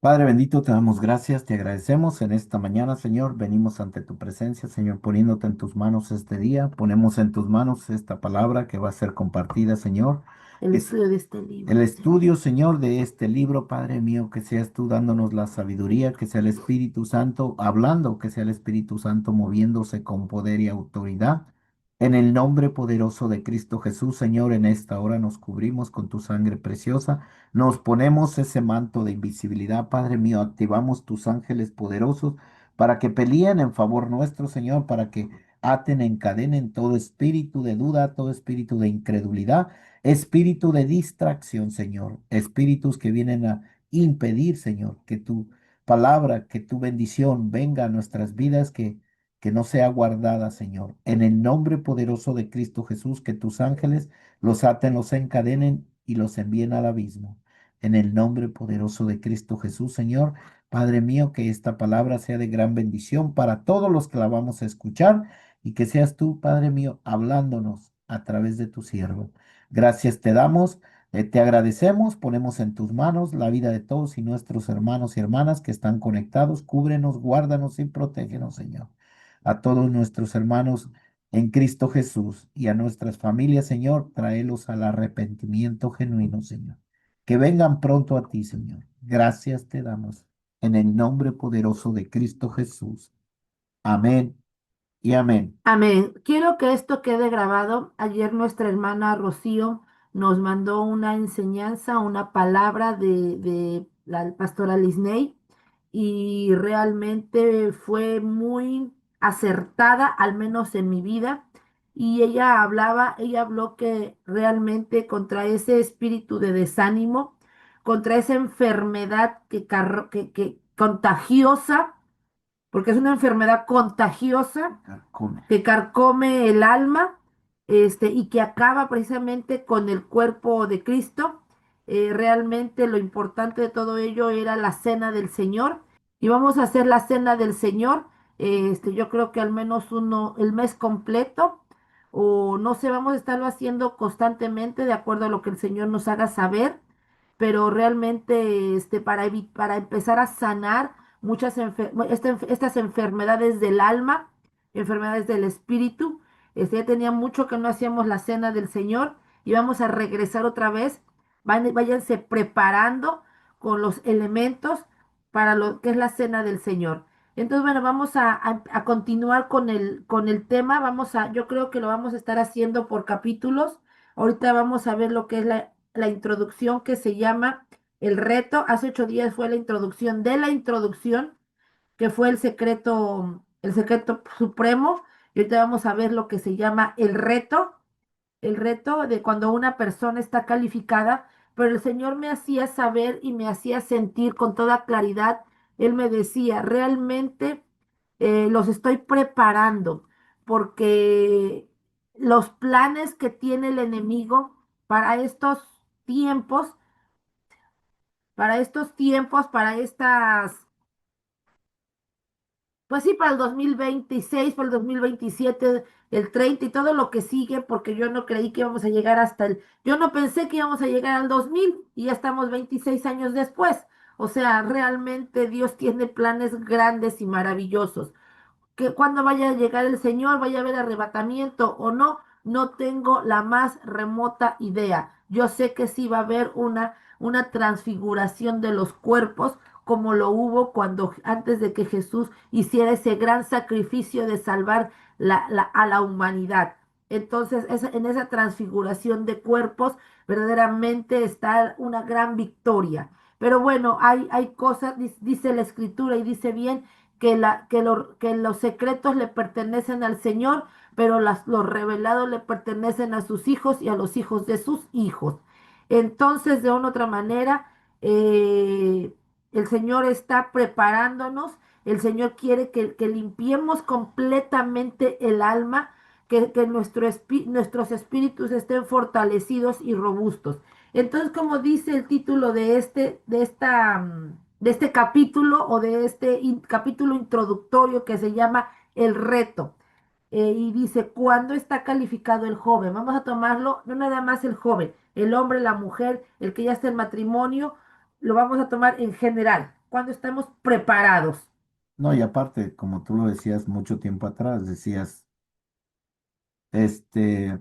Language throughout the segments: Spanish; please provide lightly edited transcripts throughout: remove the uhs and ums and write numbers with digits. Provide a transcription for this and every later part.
Padre bendito, te damos gracias, te agradecemos en esta mañana, Señor. Venimos ante tu presencia, Señor, poniéndote en tus manos este día. Ponemos en tus manos esta palabra que va a ser compartida, Señor. El Es estudio de este el libro, Señor. estudio, Señor, de este libro, Padre mío, que seas tú dándonos la sabiduría, que sea el Espíritu Santo hablando, que sea el Espíritu Santo moviéndose con poder y autoridad. En el nombre poderoso de Cristo Jesús, Señor, en esta hora nos cubrimos con tu sangre preciosa. Nos ponemos ese manto de invisibilidad, Padre mío, activamos tus ángeles poderosos para que peleen en favor nuestro, Señor, para que aten, encadenen todo espíritu de duda, todo espíritu de incredulidad, espíritu de distracción, Señor, espíritus que vienen a impedir, Señor, que tu palabra, que tu bendición venga a nuestras vidas, que no sea guardada, Señor. En el nombre poderoso de Cristo Jesús, que tus ángeles los aten, los encadenen y los envíen al abismo. En el nombre poderoso de Cristo Jesús, Señor, Padre mío, que esta palabra sea de gran bendición para todos los que la vamos a escuchar y que seas tú, Padre mío, hablándonos a través de tu siervo. Gracias te damos, te agradecemos, ponemos en tus manos la vida de todos y nuestros hermanos y hermanas que están conectados. Cúbrenos, guárdanos y protégenos, Señor. A todos nuestros hermanos en Cristo Jesús y a nuestras familias, Señor, tráelos al arrepentimiento genuino, Señor. Que vengan pronto a ti, Señor. Gracias te damos en el nombre poderoso de Cristo Jesús. Amén y amén. Amén. Quiero que esto quede grabado. Ayer nuestra hermana Rocío nos mandó una enseñanza, una palabra de la pastora Lisney y realmente fue muy acertada, al menos en mi vida. Y ella habló que realmente contra ese espíritu de desánimo, contra esa enfermedad que contagiosa, porque es una enfermedad contagiosa Come. que carcome el alma, y que acaba precisamente con el cuerpo de Cristo. Realmente lo importante de todo ello era la cena del Señor. Y vamos a hacer la cena del Señor, yo creo que al menos el mes completo, o no sé, vamos a estarlo haciendo constantemente de acuerdo a lo que el Señor nos haga saber, pero realmente para empezar a sanar estas enfermedades del alma, enfermedades del espíritu. Ya tenía mucho que no hacíamos la cena del Señor y vamos a regresar otra vez. Váyanse preparando con los elementos para lo que es la cena del Señor. Entonces, bueno, vamos a continuar con el tema. Yo creo que lo vamos a estar haciendo por capítulos. Ahorita vamos a ver lo que es la introducción, que se llama el reto. Hace 8 días fue la introducción de la introducción, que fue el secreto supremo. Y ahorita vamos a ver lo que se llama el reto de cuando una persona está calificada, pero el Señor me hacía saber y me hacía sentir con toda claridad. Él me decía, realmente los estoy preparando porque los planes que tiene el enemigo para estos tiempos, para estas, pues sí, para el 2026, para el 2027, el 30 y todo lo que sigue, porque yo no creí que íbamos a llegar yo no pensé que íbamos a llegar al 2000 y ya estamos 26 años después. O sea, realmente Dios tiene planes grandes y maravillosos. Que cuando vaya a llegar el Señor, vaya a haber arrebatamiento o no, no tengo la más remota idea. Yo sé que sí va a haber una transfiguración de los cuerpos, como lo hubo antes de que Jesús hiciera ese gran sacrificio de salvar a la humanidad. Entonces, en esa transfiguración de cuerpos, verdaderamente está una gran victoria. Pero bueno, hay cosas, dice la escritura y dice bien, que los secretos le pertenecen al Señor, pero los revelados le pertenecen a sus hijos y a los hijos de sus hijos. Entonces, de una u otra manera, eh, el Señor está preparándonos, el Señor quiere que limpiemos completamente el alma, que nuestros espíritus estén fortalecidos y robustos. Entonces, como dice el título de este capítulo, o de este capítulo introductorio, que se llama El reto. y dice, ¿cuándo está calificado el joven? Vamos a tomarlo, no nada más el joven, el hombre, la mujer, el que ya está en matrimonio, lo vamos a tomar en general, cuando estamos preparados. No, y aparte, como tú lo decías mucho tiempo atrás, decías, este,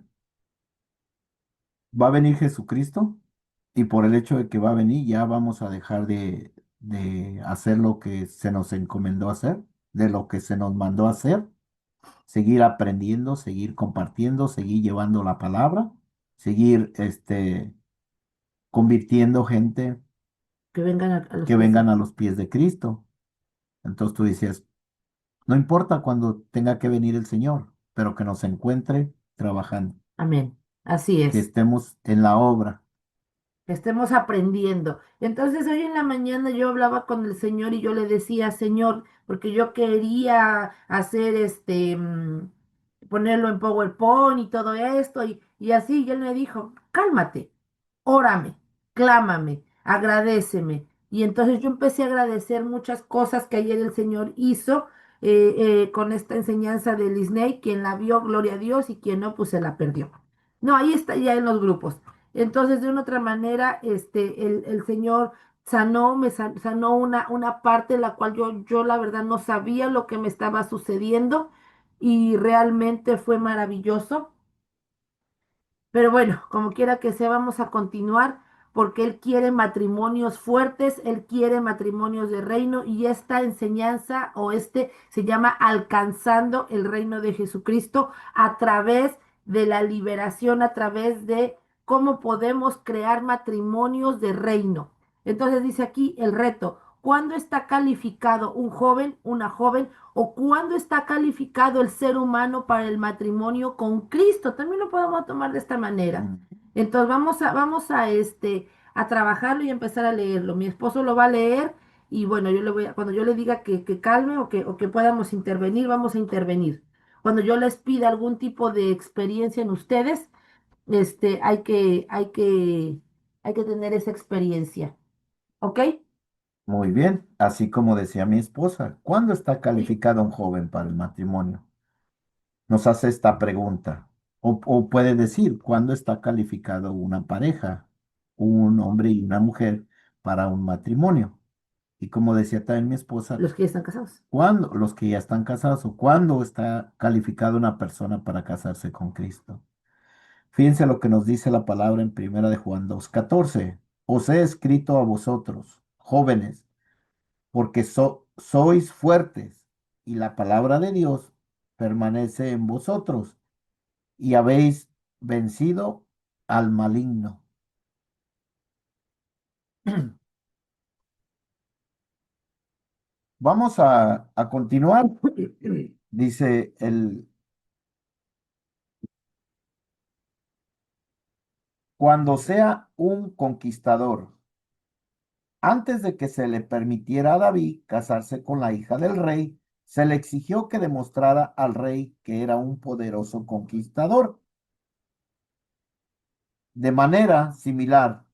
va a venir Jesucristo y por el hecho de que va a venir ya vamos a dejar de hacer lo que se nos encomendó hacer, de lo que se nos mandó hacer, seguir aprendiendo, seguir compartiendo, seguir llevando la palabra, seguir, convirtiendo gente Que vengan a los que pies de vengan a Cristo. los pies de Cristo. Entonces tú decías, no importa cuando tenga que venir el Señor, pero que nos encuentre trabajando, Amén. Así que es. estemos en la obra. Que estemos aprendiendo. Entonces hoy en la mañana yo hablaba con el Señor y yo le decía, Señor, porque yo quería hacer ponerlo en PowerPoint y todo esto y así, y él me dijo, cálmate, órame, clámame, agradéceme. Y entonces yo empecé a agradecer muchas cosas que ayer el Señor hizo con esta enseñanza de Disney, quien la vio, gloria a Dios, y quien no, pues se la perdió. No, ahí está ya en los grupos. Entonces, de una otra manera, el Señor sanó una parte en la cual yo la verdad no sabía lo que me estaba sucediendo y realmente fue maravilloso. Pero bueno, como quiera que sea, vamos a continuar porque Él quiere matrimonios fuertes, Él quiere matrimonios de reino y esta enseñanza o se llama Alcanzando el reino de Jesucristo a través de la liberación, a través de cómo podemos crear matrimonios de reino. Entonces dice aquí el reto, ¿cuándo está calificado un joven, una joven o cuándo está calificado el ser humano para el matrimonio con Cristo? También lo podemos tomar de esta manera. Mm. Entonces vamos a trabajarlo y empezar a leerlo. Mi esposo lo va a leer y bueno, cuando yo le diga que calme o que podamos intervenir, vamos a intervenir. Cuando yo les pida algún tipo de experiencia en ustedes, hay que tener esa experiencia. ¿Ok? Muy bien, así como decía mi esposa, ¿cuándo está calificado un joven para el matrimonio? Nos hace esta pregunta. O puede decir, ¿cuándo está calificado una pareja, un hombre y una mujer para un matrimonio? Y como decía también mi esposa, Los que ya están casados. ¿cuándo los que ya están casados o cuándo está calificada una persona para casarse con Cristo? Fíjense lo que nos dice la palabra en Primera de Juan 2:14. Os he escrito a vosotros, jóvenes, porque sois fuertes y la palabra de Dios permanece en vosotros y habéis vencido al maligno. Vamos a continuar. Dice cuando sea un conquistador, antes de que se le permitiera a David casarse con la hija del rey, se le exigió que demostrara al rey que era un poderoso conquistador. De manera similar,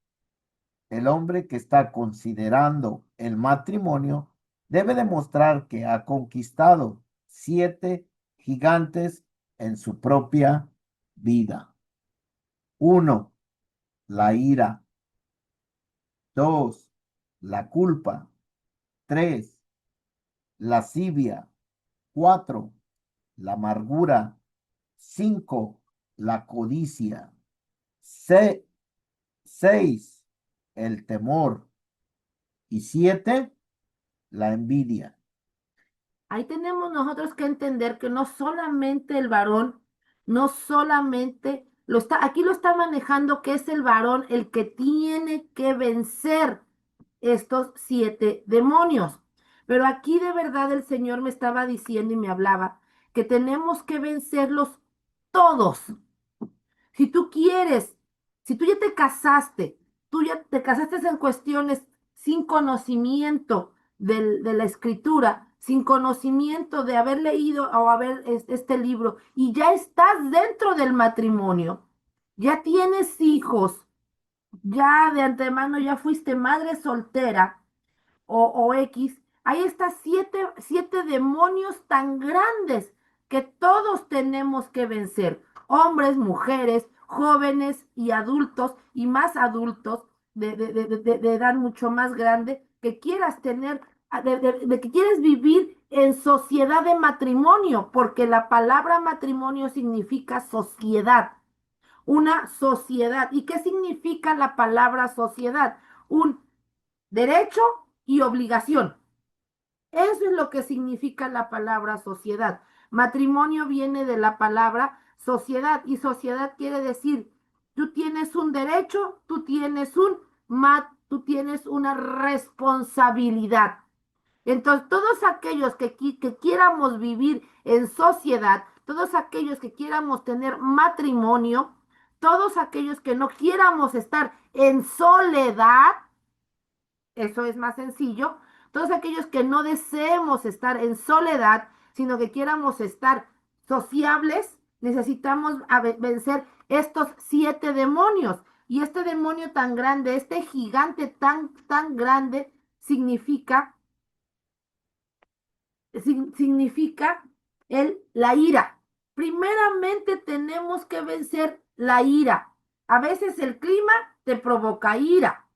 el hombre que está considerando el matrimonio debe demostrar que ha conquistado 7 gigantes en su propia vida. Uno, la ira. Dos, la culpa. Tres, lascivia. Cuatro, la amargura. Cinco, la codicia. Seis, el temor. Y siete, la envidia. Ahí tenemos nosotros que entender que no solamente el varón, no solamente aquí lo está manejando que es el varón el que tiene que vencer estos 7 demonios. Pero aquí de verdad el Señor me estaba diciendo y me hablaba que tenemos que vencerlos todos. Si tú quieres, si tú ya te casaste, tú ya te casaste en cuestiones sin conocimiento de la escritura, sin conocimiento de haber leído o haber este libro, y ya estás dentro del matrimonio, ya tienes hijos, ya de antemano ya fuiste madre soltera o X, hay estas siete demonios tan grandes, que todos tenemos que vencer, hombres, mujeres, jóvenes y adultos, y más adultos de edad mucho más grande, que quieras tener, de que quieres vivir en sociedad de matrimonio, porque la palabra matrimonio significa sociedad, una sociedad. ¿Y qué significa la palabra sociedad? Un derecho y obligación. Eso es lo que significa la palabra sociedad. Matrimonio viene de la palabra sociedad, y sociedad quiere decir, tú tienes un derecho, tú tienes una responsabilidad. Entonces, todos aquellos que quieramos vivir en sociedad, todos aquellos que quieramos tener matrimonio, todos aquellos que no quieramos estar en soledad, eso es más sencillo. Todos aquellos que no deseemos estar en soledad, sino que quieramos estar sociables, necesitamos vencer estos 7 demonios. Y este demonio tan grande, este gigante tan grande, significa, significa la ira. Primeramente tenemos que vencer la ira. A veces el clima te provoca ira,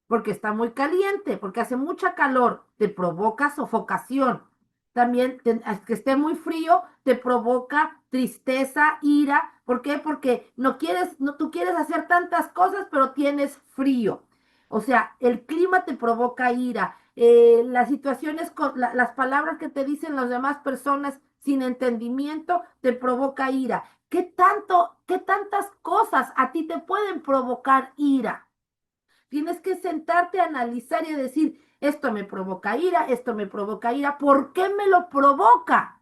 porque está muy caliente, porque hace mucha calor, te provoca sofocación. También que esté muy frío, te provoca tristeza, ira. ¿Por qué? Porque tú quieres hacer tantas cosas, pero tienes frío. O sea, el clima te provoca ira, las situaciones, las palabras que te dicen las demás personas sin entendimiento te provoca ira. Qué tantas cosas a ti te pueden provocar ira? Tienes que sentarte a analizar y a decir, esto me provoca ira, ¿por qué me lo provoca?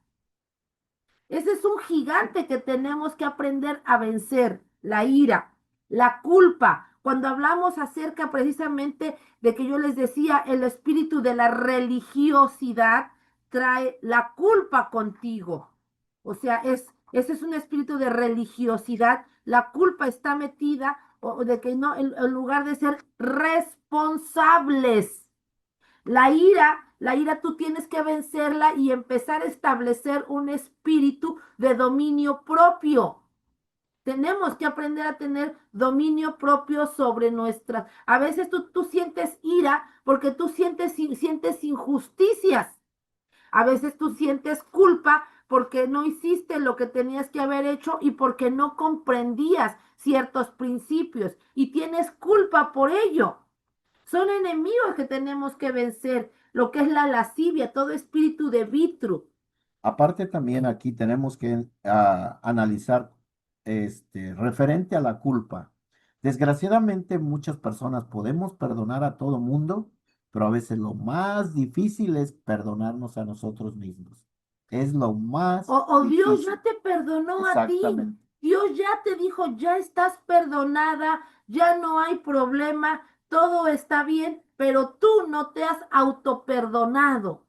Ese es un gigante que tenemos que aprender a vencer, la ira, la culpa. Cuando hablamos acerca precisamente de que yo les decía, el espíritu de la religiosidad trae la culpa contigo. O sea, ese es un espíritu de religiosidad. La culpa está metida, o de que no, en lugar de ser responsables. La ira tú tienes que vencerla y empezar a establecer un espíritu de dominio propio. Tenemos que aprender a tener dominio propio sobre nuestras. A veces tú sientes ira porque tú sientes injusticias. A veces tú sientes culpa porque no hiciste lo que tenías que haber hecho y porque no comprendías ciertos principios y tienes culpa por ello. Son enemigos que tenemos que vencer, lo que es la lascivia, todo espíritu de vitru. Aparte también aquí tenemos que analizar referente a la culpa. Desgraciadamente muchas personas podemos perdonar a todo mundo, pero a veces lo más difícil es perdonarnos a nosotros mismos. Es lo más O Dios difícil. ya te perdonó a ti. Exactamente. Dios ya te dijo, ya estás perdonada, ya no hay problema, todo está bien, pero tú no te has autoperdonado.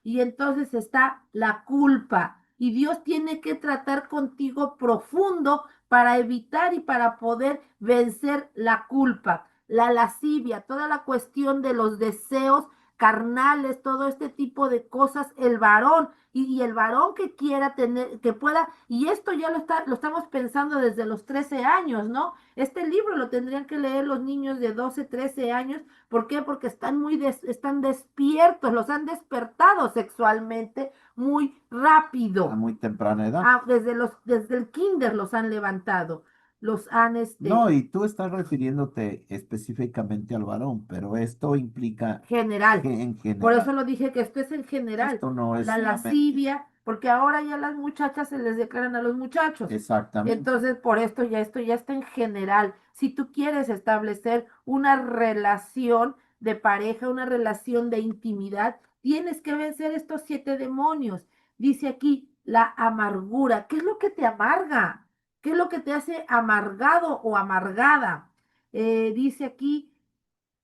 Y entonces está la culpa. Y Dios tiene que tratar contigo profundo para evitar y para poder vencer la culpa, la lascivia, toda la cuestión de los deseos carnales, todo este tipo de cosas, el varón y el varón que quiera tener, que pueda, y esto ya lo estamos pensando desde los 13 años, ¿no? Este libro lo tendrían que leer los niños de 12 13 años. ¿Por qué? Porque están despiertos, los han despertado sexualmente muy A rápido. muy temprana edad. Desde el kinder los han levantado, los han No, y tú estás refiriéndote específicamente al varón, pero esto implica general. que en Por eso general. lo dije que esto es en general. Esto no es La solamente. lascivia, porque ahora ya las muchachas se les declaran a los muchachos. Exactamente. Entonces, por esto ya está en general. Si tú quieres establecer una relación de pareja, una relación de intimidad, tienes que vencer estos 7 demonios. Dice aquí, la amargura. ¿Qué es lo que te amarga? ¿Qué es lo que te hace amargado o amargada? Dice aquí,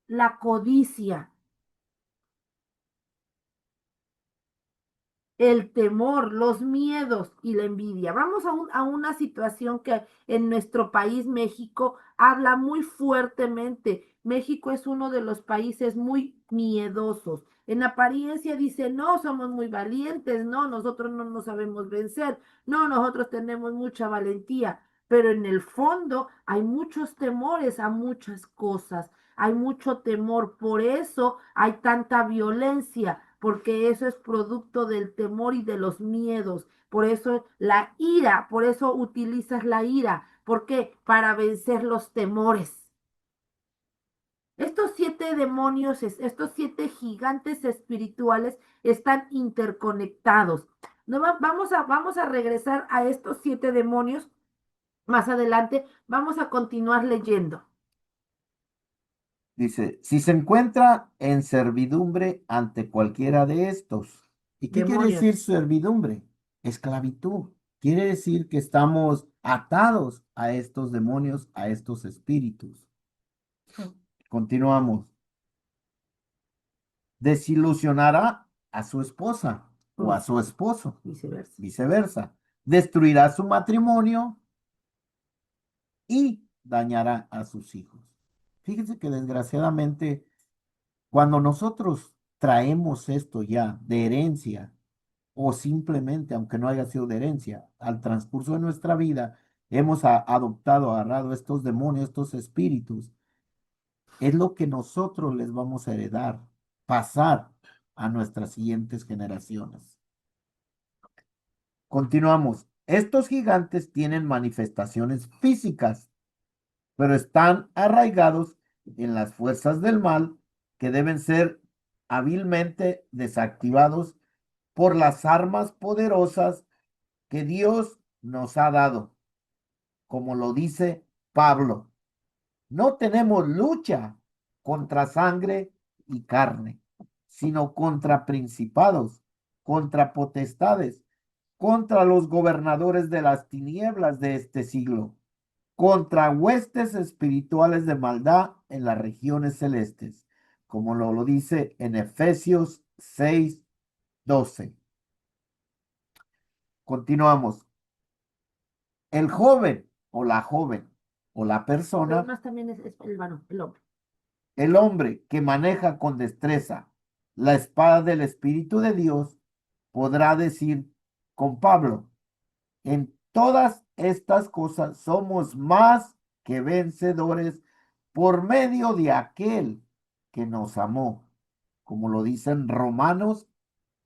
la codicia. El temor, los miedos y la envidia. Vamos a una situación que en nuestro país, México, habla muy fuertemente. México es uno de los países muy miedosos. En apariencia dice, no, somos muy valientes, no, nosotros no nos sabemos vencer, no, nosotros tenemos mucha valentía, pero en el fondo hay muchos temores a muchas cosas, hay mucho temor, por eso hay tanta violencia, porque eso es producto del temor y de los miedos. Por eso la ira, por eso utilizas la ira. ¿Por qué? Para vencer los temores. Estos 7 demonios, estos 7 gigantes espirituales están interconectados. No, vamos a regresar a estos 7 demonios más adelante. Vamos a continuar leyendo. Dice, si se encuentra en servidumbre ante cualquiera de estos. ¿Y qué quiere Demonios. decir servidumbre? Esclavitud. Quiere decir que estamos atados a estos demonios, a estos espíritus. Continuamos. Desilusionará a su esposa o a su esposo, Viceversa. viceversa. Destruirá su matrimonio y dañará a sus hijos. Fíjense que desgraciadamente, cuando nosotros traemos esto ya de herencia, o simplemente, aunque no haya sido de herencia, al transcurso de nuestra vida, hemos adoptado, agarrado estos demonios, estos espíritus, es lo que nosotros les vamos a heredar, pasar a nuestras siguientes generaciones. Continuamos. Estos gigantes tienen manifestaciones físicas, pero están arraigados en las fuerzas del mal que deben ser hábilmente desactivados por las armas poderosas que Dios nos ha dado. Como lo dice Pablo, no tenemos lucha contra sangre y carne, sino contra principados, contra potestades, contra los gobernadores de las tinieblas de este siglo, contra huestes espirituales de maldad en las regiones celestes, como lo dice en Efesios 6:12. Continuamos. El joven o la joven o la Pero persona, más también es el varón, el hombre. el hombre que maneja con destreza la espada del Espíritu de Dios, podrá decir con Pablo, en todas estas cosas somos más que vencedores por medio de aquel que nos amó, como lo dicen Romanos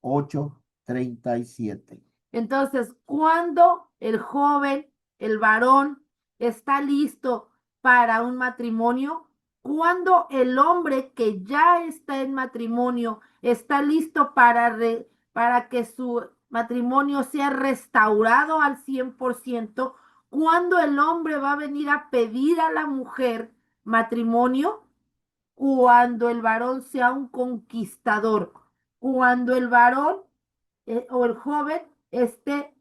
8:37. Entonces, cuando el joven, el varón, está listo para un matrimonio, cuando el hombre que ya está en matrimonio está listo para que su matrimonio sea restaurado al 100%, cuando el hombre va a venir a pedir a la mujer matrimonio, cuando el varón sea un conquistador, cuando el varón o el joven esté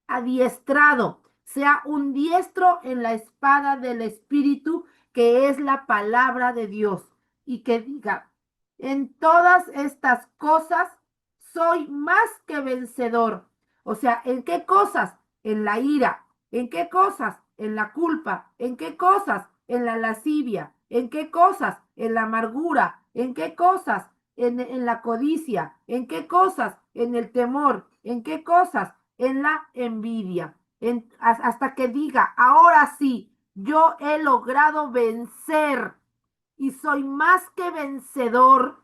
adiestrado, sea un diestro en la espada del Espíritu, que es la palabra de Dios, y que diga, en todas estas cosas soy más que vencedor. O sea, ¿en qué cosas? En la ira. ¿En qué cosas? En la culpa. ¿En qué cosas? En la lascivia. ¿En qué cosas? En la amargura. ¿En qué cosas? En la codicia. ¿En qué cosas? En el temor. ¿En qué cosas? En la envidia. Hasta que diga, ahora sí, yo he logrado vencer y soy más que vencedor.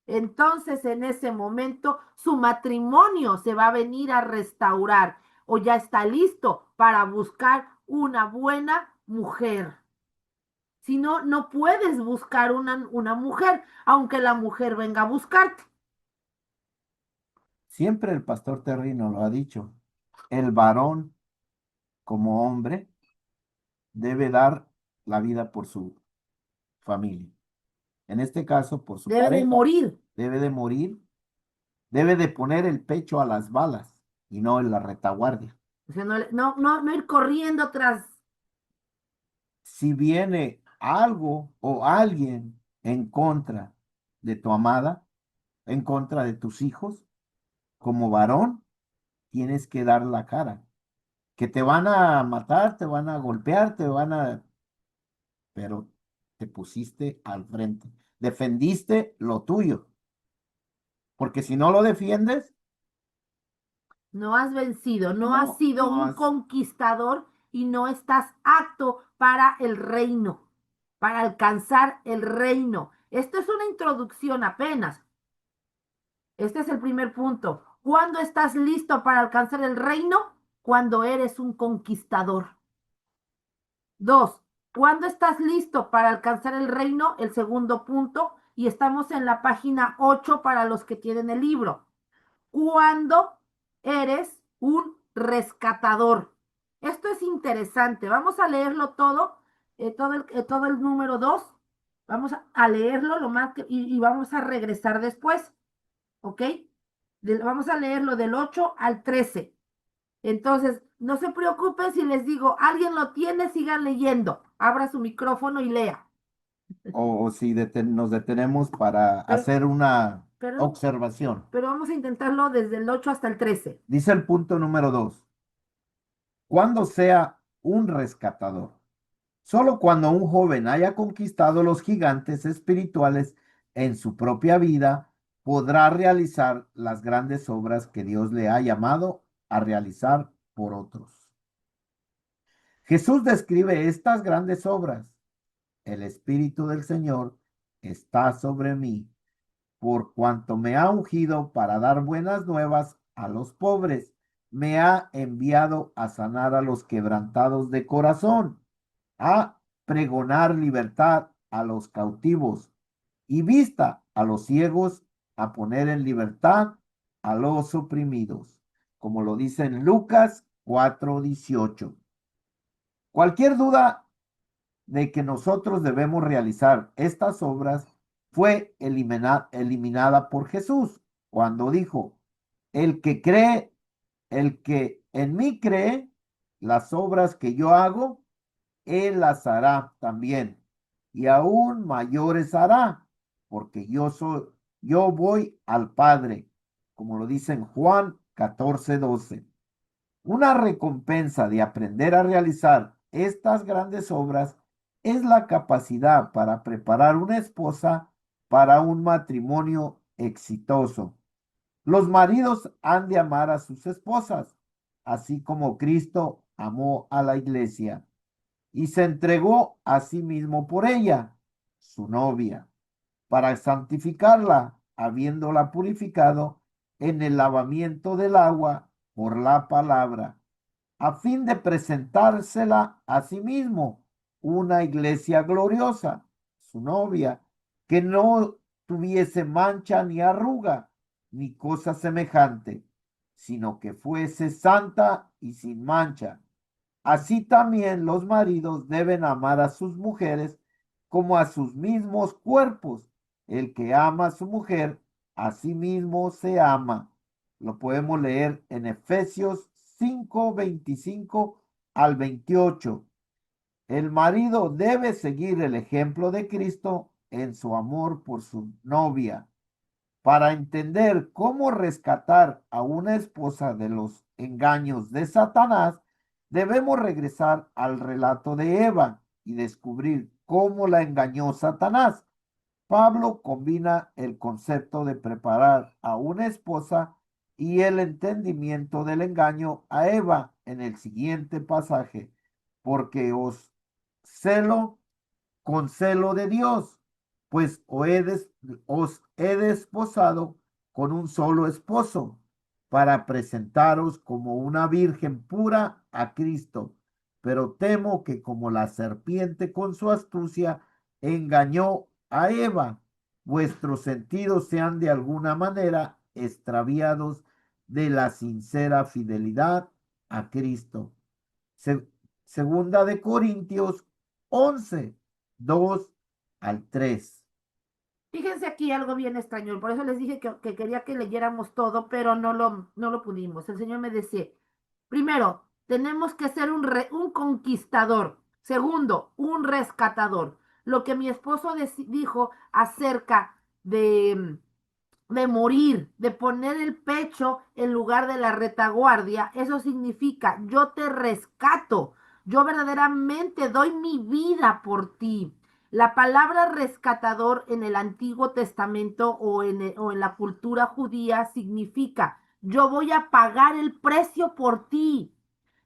Entonces en ese momento su matrimonio se va a venir a restaurar o ya está listo para buscar una buena mujer. Si no, no puedes buscar una mujer, aunque la mujer venga a buscarte. Siempre el pastor Terrino lo ha dicho, el varón como hombre debe dar la vida por su familia. En este caso, por su Debe de pareja, morir. debe de morir, debe de poner el pecho a las balas y no en la retaguardia. O sea, no ir corriendo tras. Si viene algo o alguien en contra de tu amada, en contra de tus hijos, como varón, tienes que dar la cara. Que te van a matar, te van a golpear, te van a... pero te pusiste al frente. defendiste lo tuyo, porque si no lo defiendes, No has vencido, no has no, sido no un has. conquistador y no estás apto para el reino, para alcanzar el reino. Esto es una introducción apenas. Este es el primer punto. ¿Cuándo estás listo para alcanzar el reino? Cuando eres un conquistador. Dos, ¿cuándo estás listo para alcanzar el reino? El segundo punto. Y estamos en la página 8 para los que tienen el libro. Cuando eres un rescatador. Esto es interesante. Vamos a leerlo todo, todo el número 2. Vamos a leerlo lo más y vamos a regresar después. ¿Ok? Vamos a leerlo del 8 al 13. Entonces, no se preocupen si les digo, alguien lo tiene, sigan leyendo. Abra su micrófono y lea. O si nos detenemos para Pero, hacer una pero, observación. pero vamos a intentarlo desde el 8 hasta el 13. Dice el punto número 2, cuando sea un rescatador. Solo cuando un joven haya conquistado los gigantes espirituales en su propia vida, podrá realizar las grandes obras que Dios le ha llamado a realizar por otros. Jesús describe estas grandes obras. El Espíritu del Señor está sobre mí, por cuanto me ha ungido para dar buenas nuevas a los pobres. Me ha enviado a sanar a los quebrantados de corazón, a pregonar libertad a los cautivos y vista a los ciegos, a poner en libertad a los oprimidos, como lo dice en Lucas 4:18. Cualquier duda de que nosotros debemos realizar estas obras fue eliminada por Jesús cuando dijo, el que cree, el que en mí cree, las obras que yo hago, él las hará también, y aún mayores hará, porque yo voy al Padre, como lo dice en Juan 14:12. Una recompensa de aprender a realizar estas grandes obras es la capacidad para preparar una esposa para un matrimonio exitoso. Los maridos han de amar a sus esposas, así como Cristo amó a la iglesia y se entregó a sí mismo por ella, su novia, para santificarla, habiéndola purificado en el lavamiento del agua por la palabra, a fin de presentársela a sí mismo, una iglesia gloriosa, su novia, que no tuviese mancha ni arruga, ni cosa semejante, sino que fuese santa y sin mancha. Así también los maridos deben amar a sus mujeres como a sus mismos cuerpos. El que ama a su mujer, a sí mismo se ama. Lo podemos leer en Efesios 5:25 al 28. El marido debe seguir el ejemplo de Cristo en su amor por su novia. Para entender cómo rescatar a una esposa de los engaños de Satanás, debemos regresar al relato de Eva y descubrir cómo la engañó Satanás. Pablo combina el concepto de preparar a una esposa y el entendimiento del engaño a Eva en el siguiente pasaje, porque os celo con celo de Dios, pues os he desposado con un solo esposo, para presentaros como una virgen pura a Cristo. Pero temo que como la serpiente con su astucia engañó a Eva, vuestros sentidos sean de alguna manera extraviados de la sincera fidelidad a Cristo. Se- Segunda de Corintios 11:2 al 3. Fíjense aquí algo bien extraño. Por eso les dije que quería que leyéramos todo, pero no lo pudimos. El Señor me decía, primero, tenemos que ser un conquistador. Segundo, un rescatador. Lo que mi esposo dijo acerca de morir, de poner el pecho en lugar de la retaguardia, eso significa yo te rescato, yo verdaderamente doy mi vida por ti. La palabra rescatador en el Antiguo Testamento o en la cultura judía significa, yo voy a pagar el precio por ti.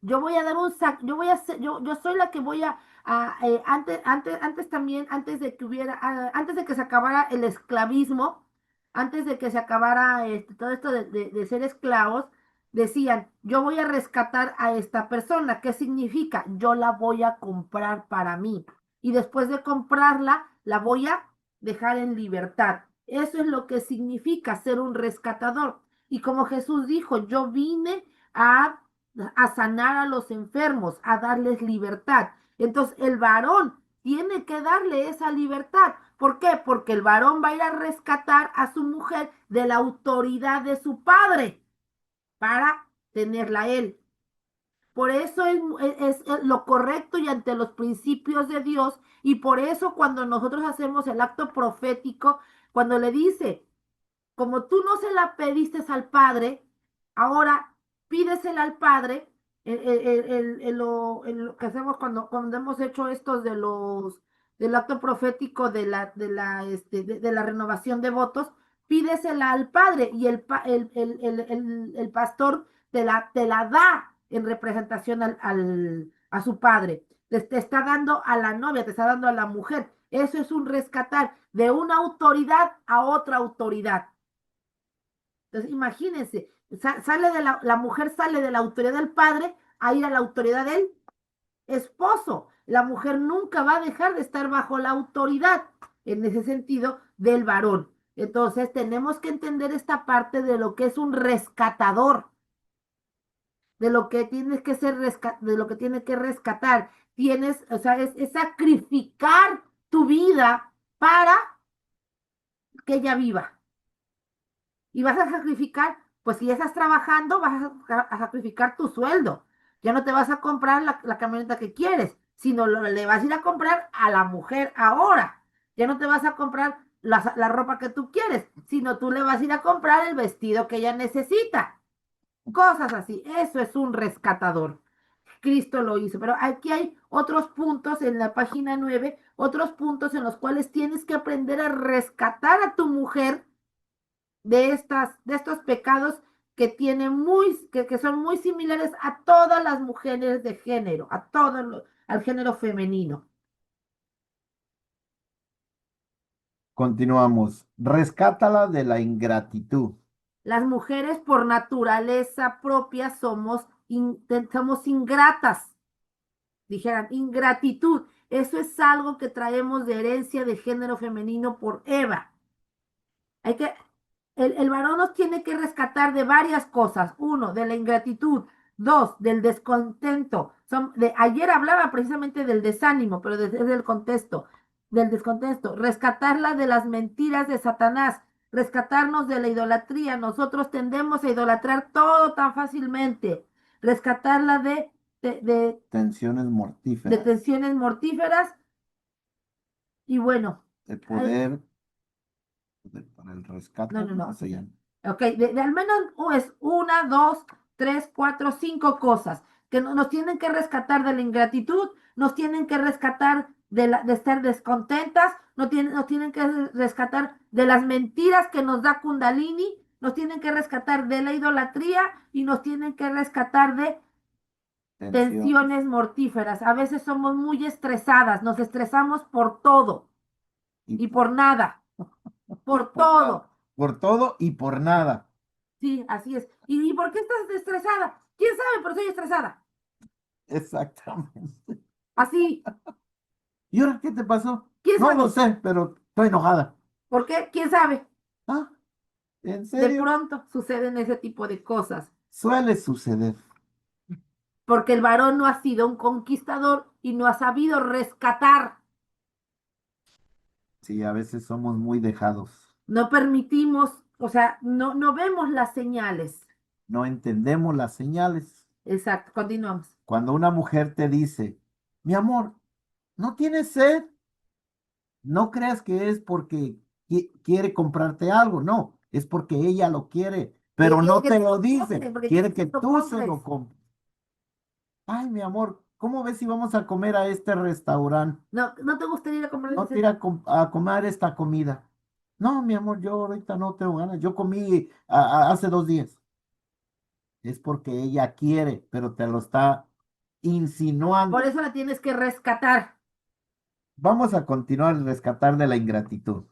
Yo voy a dar yo voy a ser, yo soy la que voy antes también, antes de que hubiera, antes de que se acabara el esclavismo, antes de que se acabara todo esto de ser esclavos, decían, yo voy a rescatar a esta persona. ¿Qué significa? Yo la voy a comprar para mí y después de comprarla, la voy a dejar en libertad. Eso es lo que significa ser un rescatador. Y como Jesús dijo, yo vine a, a sanar a los enfermos, a darles libertad. Entonces el varón tiene que darle esa libertad. ¿Por qué? Porque el varón va a ir a rescatar a su mujer de la autoridad de su padre para tenerla a él. Por eso es lo correcto y ante los principios de Dios. Y por eso cuando nosotros hacemos el acto profético, cuando le dice, como tú no se la pediste al Padre, ahora pídesela al Padre, lo que hacemos cuando hemos hecho estos del acto profético de la renovación de votos, pídesela al Padre y el pastor te la da en representación a su padre. Te está dando a la novia, te está dando a la mujer. Eso es un rescatar de una autoridad a otra autoridad. Entonces, imagínense, sale la mujer sale de la autoridad del padre a ir a la autoridad del esposo. La mujer nunca va a dejar de estar bajo la autoridad, en ese sentido, del varón. Entonces, tenemos que entender esta parte de lo que es un rescatador, de lo que tienes que ser de lo que tienes que rescatar. Tienes, o sea, es sacrificar tu vida para que ella viva. Y vas a sacrificar, pues si ya estás trabajando, vas a sacrificar tu sueldo. Ya no te vas a comprar la camioneta que quieres, sino le vas a ir a comprar a la mujer ahora. Ya no te vas a comprar la ropa que tú quieres, sino tú le vas a ir a comprar el vestido que ella necesita. Cosas así. Eso es un rescatador. Cristo lo hizo. Pero aquí hay otros puntos en la página 9, otros puntos en los cuales tienes que aprender a rescatar a tu mujer de estos pecados que que son muy similares a todas las mujeres de género, al género femenino. Continuamos. Rescátala de la ingratitud. Las mujeres por naturaleza propia somos ingratas, dijeran, ingratitud. Eso es algo que traemos de herencia de género femenino por Eva. Hay que, el varón nos tiene que rescatar de varias cosas. Uno, de la ingratitud. Dos, del descontento. Ayer hablaba precisamente del desánimo, pero desde el contexto, del descontento. Rescatarla de las mentiras de Satanás. Rescatarnos de la idolatría. Nosotros tendemos a idolatrar todo tan fácilmente. Rescatarla de Tensiones de mortíferas. tensiones mortíferas. Y bueno, El hay, poder para el rescate. no. Eso ya. Ok, de al menos es una, dos, tres, cuatro, cinco cosas que nos tienen que rescatar de la ingratitud, nos tienen que rescatar de estar descontentas, nos tienen que rescatar de las mentiras que nos da Kundalini, nos tienen que rescatar de la idolatría y nos tienen que rescatar de tensiones mortíferas. A veces somos muy estresadas, nos estresamos por todo Y y por nada, por por nada. todo. Por todo y por nada. Sí, así es. ¿Y por qué estás estresada? ¿Quién sabe? Pero estoy estresada. Exactamente. Así, ¿Y ahora qué te pasó? ¿quién No lo sabe? sé, pero estoy enojada. ¿Por qué? ¿Quién sabe? Ah, ¿en De serio? pronto suceden ese tipo de cosas. Suele suceder. Porque el varón no ha sido un conquistador y no ha sabido rescatar. Sí, a veces somos muy dejados. No permitimos, o sea, no vemos las señales. No entendemos las señales. Exacto, continuamos. Cuando una mujer te dice, mi amor, ¿no tienes sed? No creas que es porque quiere comprarte algo, no, es porque ella lo quiere, Ella pero quiere no que te te lo lo compres, dice, porque quiere quiere que que te lo tú se compres. lo compres. Ay, mi amor, ¿cómo ves si vamos a comer a este restaurante? No, ¿no te gustaría ir a comer? No te ir a comer esta comida. No, mi amor, yo ahorita no tengo ganas. Yo comí hace 2 días. Es porque ella quiere, pero te lo está Por insinuando. eso la tienes que rescatar. Vamos a continuar el rescatar de la ingratitud.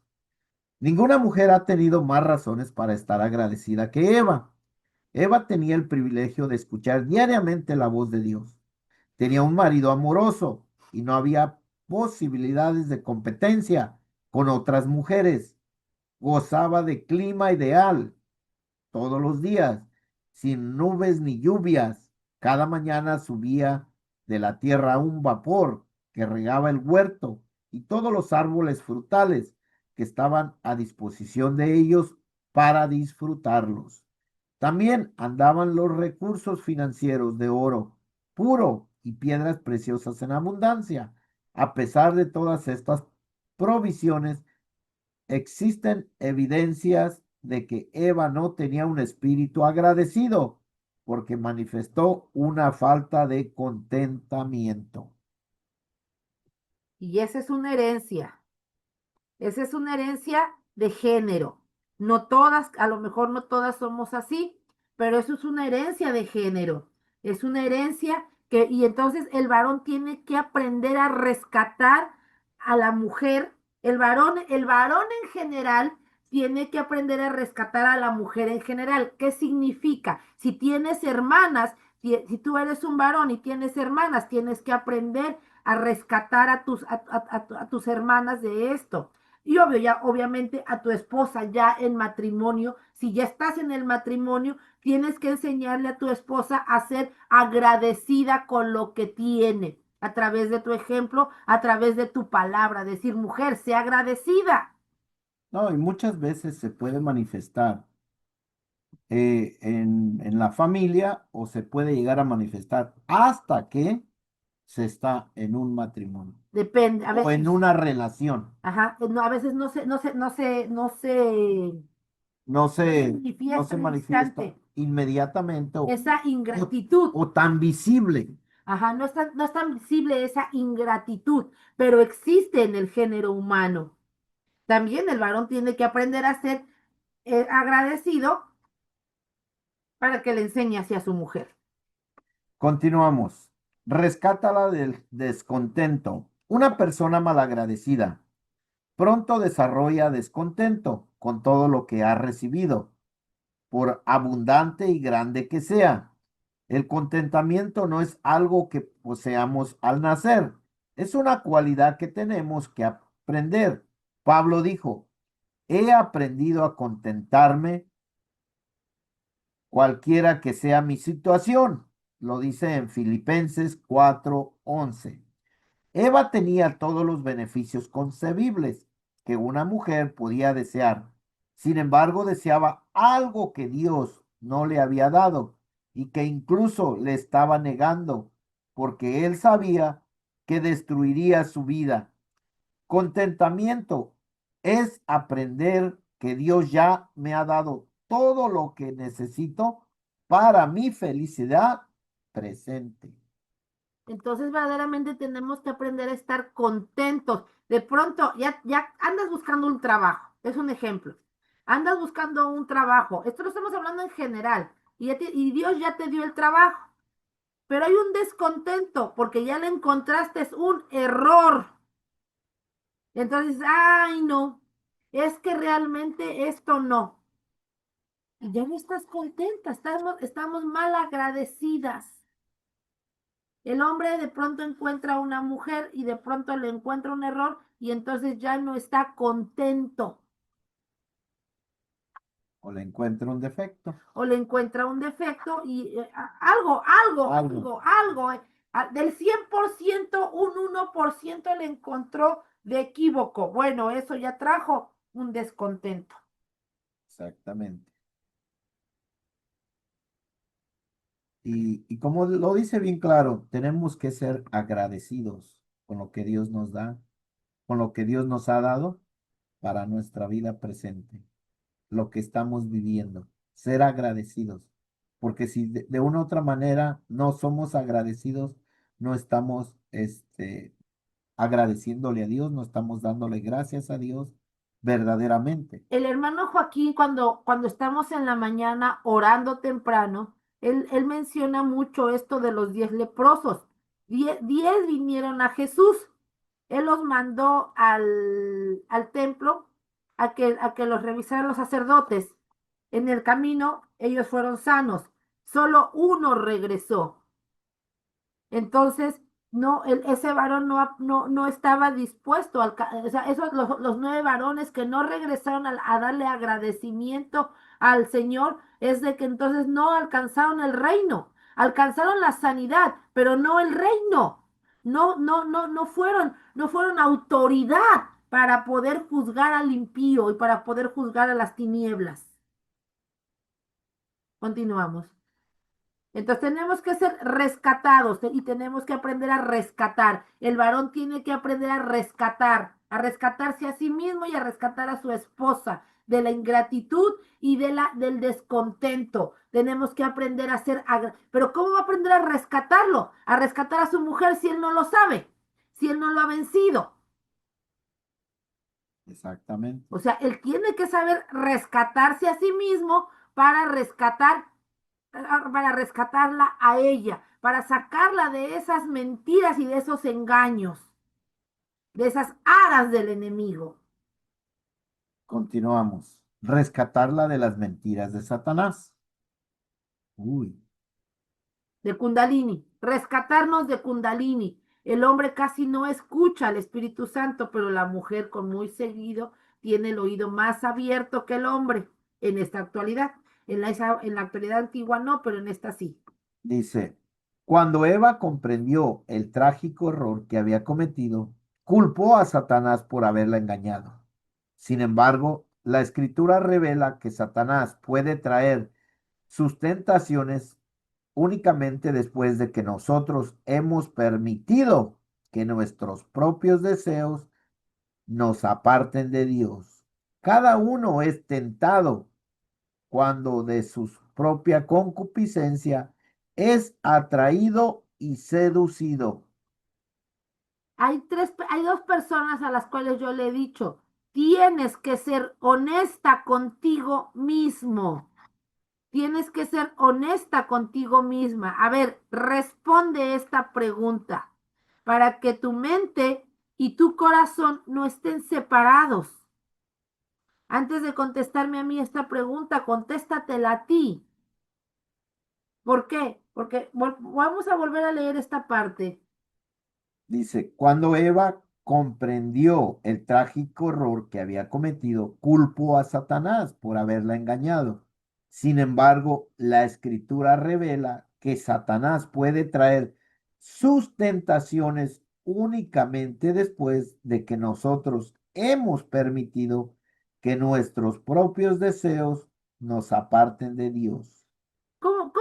Ninguna mujer ha tenido más razones para estar agradecida que Eva. Eva tenía el privilegio de escuchar diariamente la voz de Dios. Tenía un marido amoroso y no había posibilidades de competencia con otras mujeres. Gozaba de clima ideal todos los días, sin nubes ni lluvias. Cada mañana subía de la tierra un vapor que regaba el huerto y todos los árboles frutales que estaban a disposición de ellos para disfrutarlos. También andaban los recursos financieros de oro puro y piedras preciosas en abundancia. A pesar de todas estas provisiones, existen evidencias de que Eva no tenía un espíritu agradecido porque manifestó una falta de contentamiento. Y esa es una herencia. Esa es una herencia de género. No todas, a lo mejor no todas somos así, pero eso es una herencia de género. Es una herencia que, y entonces el varón tiene que aprender a rescatar a la mujer. El varón en general tiene que aprender a rescatar a la mujer en general. ¿Qué significa? Si tienes hermanas, si tú eres un varón y tienes hermanas, tienes que aprender a rescatar a tus hermanas de esto. Y obvio, ya obviamente a tu esposa ya en matrimonio, si ya estás en el matrimonio, tienes que enseñarle a tu esposa a ser agradecida con lo que tiene, a través de tu ejemplo, a través de tu palabra, decir, mujer, sea agradecida. No, y muchas veces se puede manifestar en la familia o se puede llegar a manifestar hasta que se está en un matrimonio Depende, a o veces, en una relación. ajá, no, a veces No no se se, no manifiesta se al manifiesta instante inmediatamente esa ingratitud. o tan visible. Ajá, no es tan visible esa ingratitud, pero existe en el género humano. También el varón tiene que aprender a ser agradecido para que le enseñe hacia su mujer. Continuamos. Rescátala del descontento. Una persona malagradecida pronto desarrolla descontento con todo lo que ha recibido, por abundante y grande que sea. El contentamiento no es algo que poseamos al nacer, es una cualidad que tenemos que aprender. Pablo dijo, he aprendido a contentarme cualquiera que sea mi situación. Lo dice en Filipenses 4:11. Eva tenía todos los beneficios concebibles que una mujer podía desear. Sin embargo, deseaba algo que Dios no le había dado y que incluso le estaba negando, porque él sabía que destruiría su vida. Contentamiento es aprender que Dios ya me ha dado todo lo que necesito para mi felicidad presente. Entonces, verdaderamente tenemos que aprender a estar contentos. De pronto, ya andas buscando un trabajo, es un ejemplo. Andas buscando un trabajo. Esto lo estamos hablando en general. Y Dios ya te dio el trabajo. Pero hay un descontento porque ya le encontraste un error. Entonces, ay, no, es que realmente esto no. Y ya no estás contenta, estamos mal agradecidas. El hombre de pronto encuentra a una mujer y de pronto le encuentra un error y entonces ya no está contento. O le encuentro un defecto. O le encuentra un defecto y algo. Del 100% un 1% le encontró de equívoco. Bueno, eso ya trajo un descontento. Exactamente. Y como lo dice bien claro, tenemos que ser agradecidos con lo que Dios nos da, con lo que Dios nos ha dado para nuestra vida presente, lo que estamos viviendo. Ser agradecidos. Porque si de una u otra manera no somos agradecidos, no estamos agradeciéndole a Dios, no estamos dándole gracias a Dios verdaderamente. El hermano Joaquín, cuando estamos en la mañana orando temprano, él menciona mucho esto de los 10 leprosos. 10 vinieron a Jesús. Él los mandó al templo a que los revisaran los sacerdotes. En el camino ellos fueron sanos. Solo uno regresó. Entonces, no, ese varón no estaba dispuesto, o sea, esos, los 9 varones que no regresaron a darle agradecimiento al Señor, es de que entonces no alcanzaron el reino, alcanzaron la sanidad, pero no el reino. No fueron autoridad para poder juzgar al impío y para poder juzgar a las tinieblas. Continuamos. Entonces tenemos que ser rescatados y tenemos que aprender a rescatar. El varón tiene que aprender a rescatarse a sí mismo y a rescatar a su esposa de la ingratitud y del descontento. Tenemos que aprender a ser, pero ¿cómo va a aprender a rescatarlo? A rescatar a su mujer si él no lo sabe, si él no lo ha vencido. Exactamente. O sea, él tiene que saber rescatarse a sí mismo para rescatarla a ella, para sacarla de esas mentiras y de esos engaños, de esas aras del enemigo, Continuamos. Rescatarla de las mentiras de Satanás. Uy, de Kundalini, rescatarnos de Kundalini. El hombre casi no escucha al Espíritu Santo, pero la mujer con muy seguido tiene el oído más abierto que el hombre en esta actualidad. En la actualidad antigua no, pero en esta sí. dice, cuando Eva comprendió el trágico error que había cometido, culpó a Satanás por haberla engañado. Sin embargo, la escritura revela que Satanás puede traer sus tentaciones únicamente después de que nosotros hemos permitido que nuestros propios deseos nos aparten de Dios. Cada uno es tentado cuando de su propia concupiscencia es atraído y seducido. Hay 2 personas a las cuales yo le he dicho, tienes que ser honesta contigo mismo. Tienes que ser honesta contigo misma. A ver, responde esta pregunta para que tu mente y tu corazón no estén separados. Antes de contestarme a mí esta pregunta, contéstatela a ti. ¿Por qué? Porque vamos a volver a leer esta parte. Dice, cuando Eva comprendió el trágico error que había cometido, culpó a Satanás por haberla engañado. Sin embargo, la escritura revela que Satanás puede traer sus tentaciones únicamente después de que nosotros hemos permitido que nuestros propios deseos nos aparten de Dios. ¿Cómo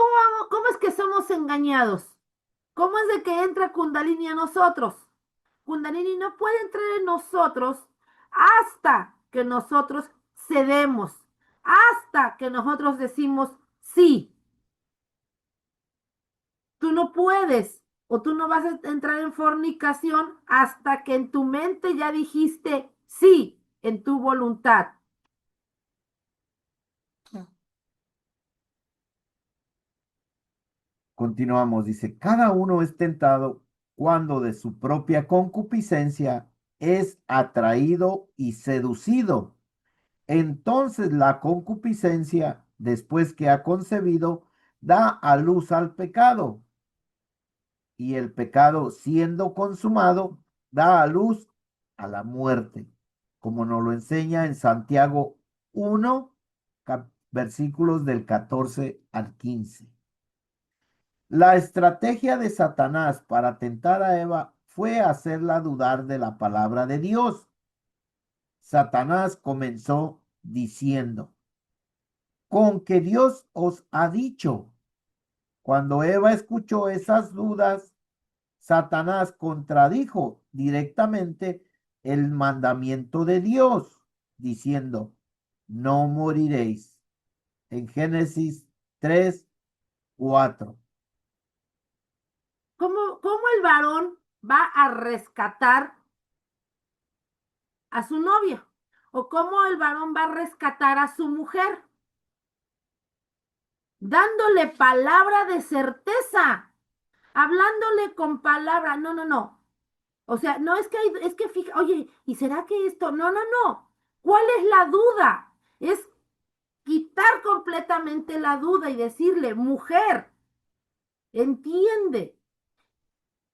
es que somos engañados? ¿Cómo es de que entra Kundalini a nosotros? Kundalini no puede entrar en nosotros hasta que nosotros cedemos, hasta que nosotros decimos sí. Tú no puedes o tú no vas a entrar en fornicación hasta que en tu mente ya dijiste sí en tu voluntad. Continuamos, dice, cada uno es tentado cuando de su propia concupiscencia es atraído y seducido. Entonces la concupiscencia, después que ha concebido, da a luz al pecado. Y el pecado, siendo consumado, da a luz a la muerte, como nos lo enseña en Santiago 1, versículos del 14 al 15. La estrategia de Satanás para tentar a Eva fue hacerla dudar de la palabra de Dios. Satanás comenzó diciendo, con que Dios os ha dicho. Cuando Eva escuchó esas dudas, Satanás contradijo directamente el mandamiento de Dios, diciendo, no moriréis. En Génesis 3:4. cómo el varón va a rescatar a su novia? ¿O cómo el varón va a rescatar a su mujer? Dándole palabra de certeza, hablándole con palabra. No, no, no. O sea, no es que es que fija, oye, ¿y será que esto? No, no, no. ¿Cuál es la duda? Es quitar completamente la duda y decirle, mujer, entiende,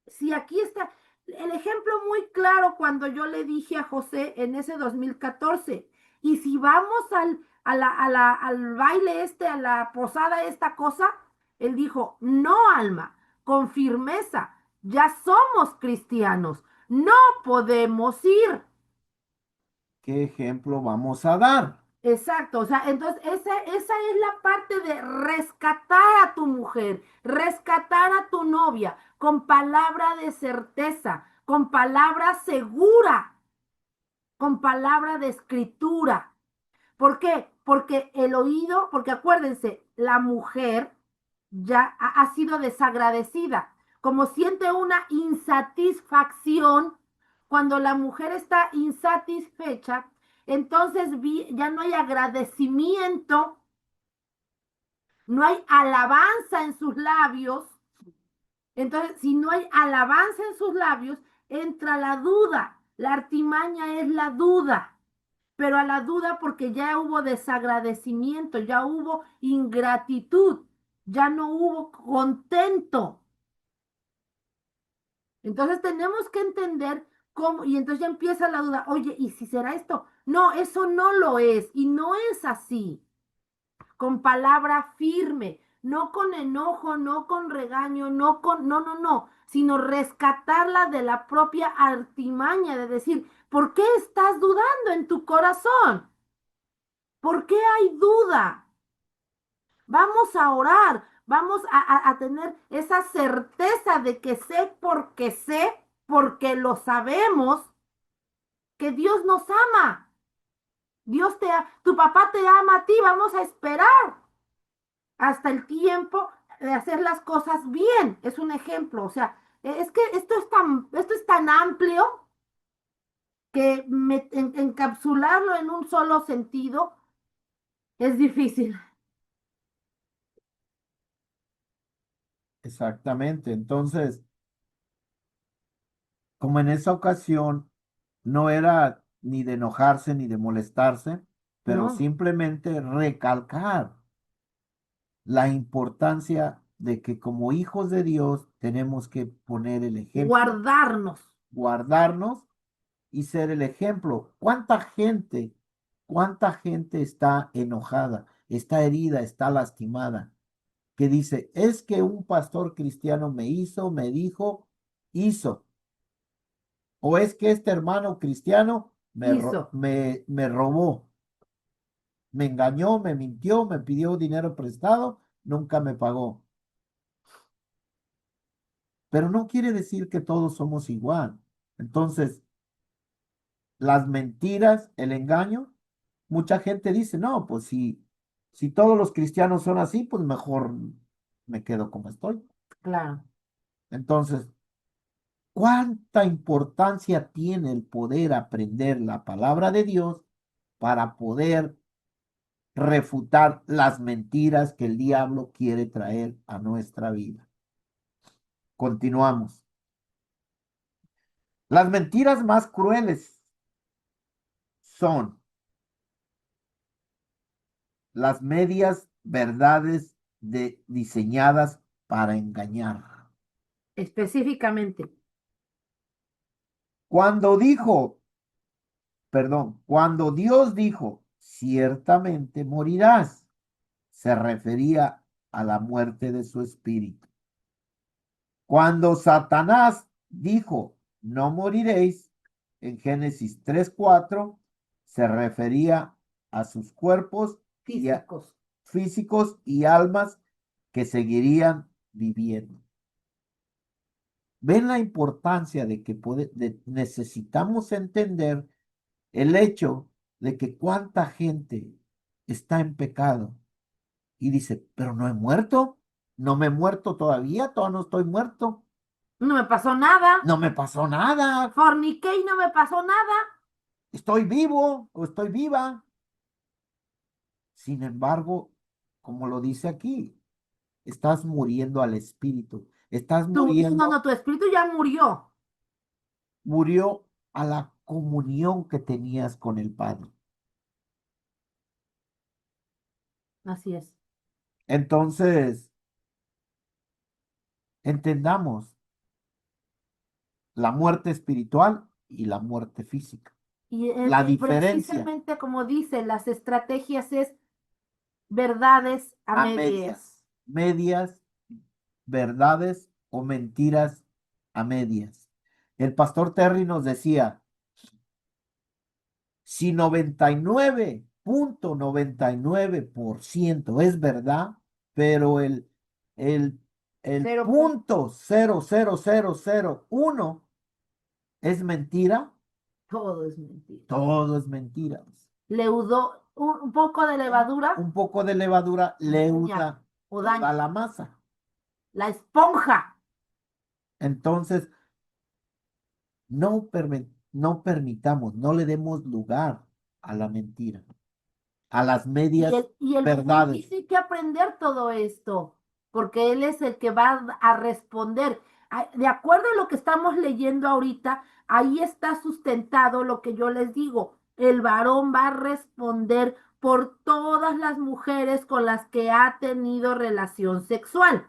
si aquí está el ejemplo muy claro cuando yo le dije a José en ese 2014, y si vamos al baile este, a la posada, esta cosa, él dijo, no, Alma, con firmeza, ya somos cristianos, no podemos ir. ¿Qué ejemplo vamos a dar? Exacto, o sea, entonces esa es la parte de rescatar a tu mujer, rescatar a tu novia con palabra de certeza, con palabra segura, con palabra de escritura. ¿Por qué? Porque el oído, porque acuérdense, la mujer ya ha sido desagradecida, como siente una insatisfacción, cuando la mujer está insatisfecha, entonces ya no hay agradecimiento, no hay alabanza en sus labios. Entonces, si no hay alabanza en sus labios, entra la duda. La artimaña es la duda, pero a la duda porque ya hubo desagradecimiento, ya hubo ingratitud, ya no hubo contento. Entonces tenemos que entender cómo, y entonces ya empieza la duda, oye, ¿y si será esto? No, eso no lo es, y no es así. Con palabra firme, no con enojo, no con regaño, no, no, no, sino rescatarla de la propia artimaña de decir, ¿por qué estás dudando en tu corazón? ¿Por qué hay duda? Vamos a orar, vamos a tener esa certeza de que sé, porque lo sabemos, que Dios nos ama. Tu papá te ama a ti, vamos a esperar hasta el tiempo de hacer las cosas bien. Es un ejemplo, o sea, es que esto es tan amplio que encapsularlo en un solo sentido es difícil. Exactamente. Entonces, como en esa ocasión no era ni de enojarse ni de molestarse, pero No, simplemente recalcar la importancia de que como hijos de Dios tenemos que poner el ejemplo, guardarnos. guardarnos y ser el ejemplo. Cuánta gente está enojada, está herida, está lastimada, que dice, es que un pastor cristiano me hizo, me dijo, hizo, o es que este hermano cristiano Hizo, me robó, me engañó, me mintió, me pidió dinero prestado, nunca me pagó. Pero no quiere decir que todos somos igual. Entonces, las mentiras, el engaño, mucha gente dice, no, pues si todos los cristianos son así, pues mejor me quedo como estoy. claro. Entonces, ¿cuánta importancia tiene el poder aprender la palabra de Dios para poder refutar las mentiras que el diablo quiere traer a nuestra vida? Continuamos. Las mentiras más crueles son las medias verdades diseñadas para engañar. Específicamente, Cuando dijo, cuando Dios dijo, ciertamente morirás, se refería a la muerte de su espíritu. Cuando Satanás dijo, no moriréis, en Génesis 3:4, se refería a sus cuerpos físicos. físicos y almas que seguirían viviendo. ¿Ven la importancia de que necesitamos entender el hecho de que cuánta gente está en pecado y dice, pero no he muerto, no me he muerto todavía, todavía no estoy muerto? No me pasó nada. No me pasó nada. Forniqué y no me pasó nada. Estoy vivo o estoy viva. Sin embargo, como lo dice aquí, estás muriendo al espíritu. Estás No, no, muriendo, tu espíritu ya murió. murió a la comunión que tenías con el Padre. Así es. Entonces, entendamos la muerte espiritual y la muerte física. Y La diferencia precisamente como dice, las estrategias es verdades a a medias. medias, medias, verdades o mentiras a medias. El pastor Terry nos decía, si 99.99% es verdad, pero el, el Cero punto. punto 0.00001 es mentira, Todo es mentira. todo es mentira. Leudó un poco de levadura, Un poco de levadura daña leuda o toda daña. la masa. La esponja. Entonces, no permitamos, no le demos lugar a la mentira, a las medias Y el joven verdades. tiene que aprender todo esto, porque él es el que va a responder. De acuerdo a lo que estamos leyendo ahorita, ahí está sustentado lo que yo les digo. El varón va a responder por todas las mujeres con las que ha tenido relación sexual.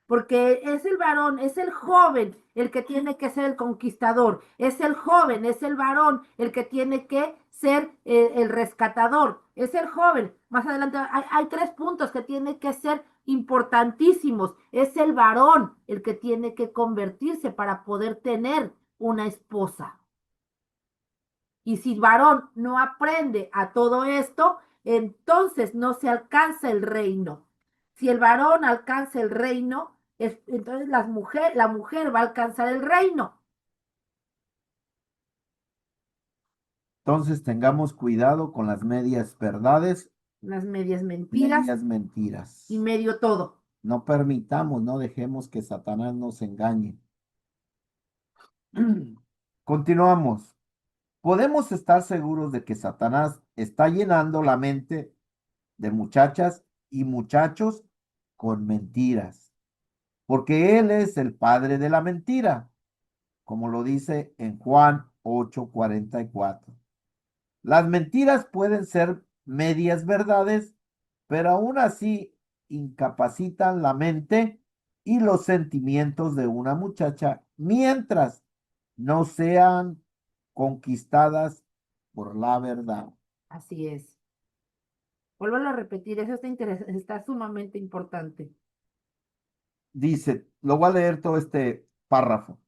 Porque es el varón, es el joven el que tiene que ser el conquistador, es el joven, es el varón el que tiene que ser el rescatador, es el joven. Más adelante hay tres puntos que tienen que ser importantísimos. Es el varón el que tiene que convertirse para poder tener una esposa. Y si varón no aprende a todo esto, entonces no se alcanza el reino. Si el varón alcanza el reino, entonces la mujer va a alcanzar el reino. Entonces, tengamos cuidado con las medias verdades, Las medias mentiras medias mentiras. y medio todo. No permitamos, no dejemos que Satanás nos engañe. Continuamos. Podemos estar seguros de que Satanás está llenando la mente de muchachas y muchachos con mentiras, porque Él es el padre de la mentira, como lo dice en Juan 8:44. Las mentiras pueden ser medias verdades, pero aún así incapacitan la mente y los sentimientos de una muchacha mientras no sean conquistadas por la verdad. Así es. Vuelvo a repetir, eso está sumamente importante. Dice, lo voy a leer todo este párrafo.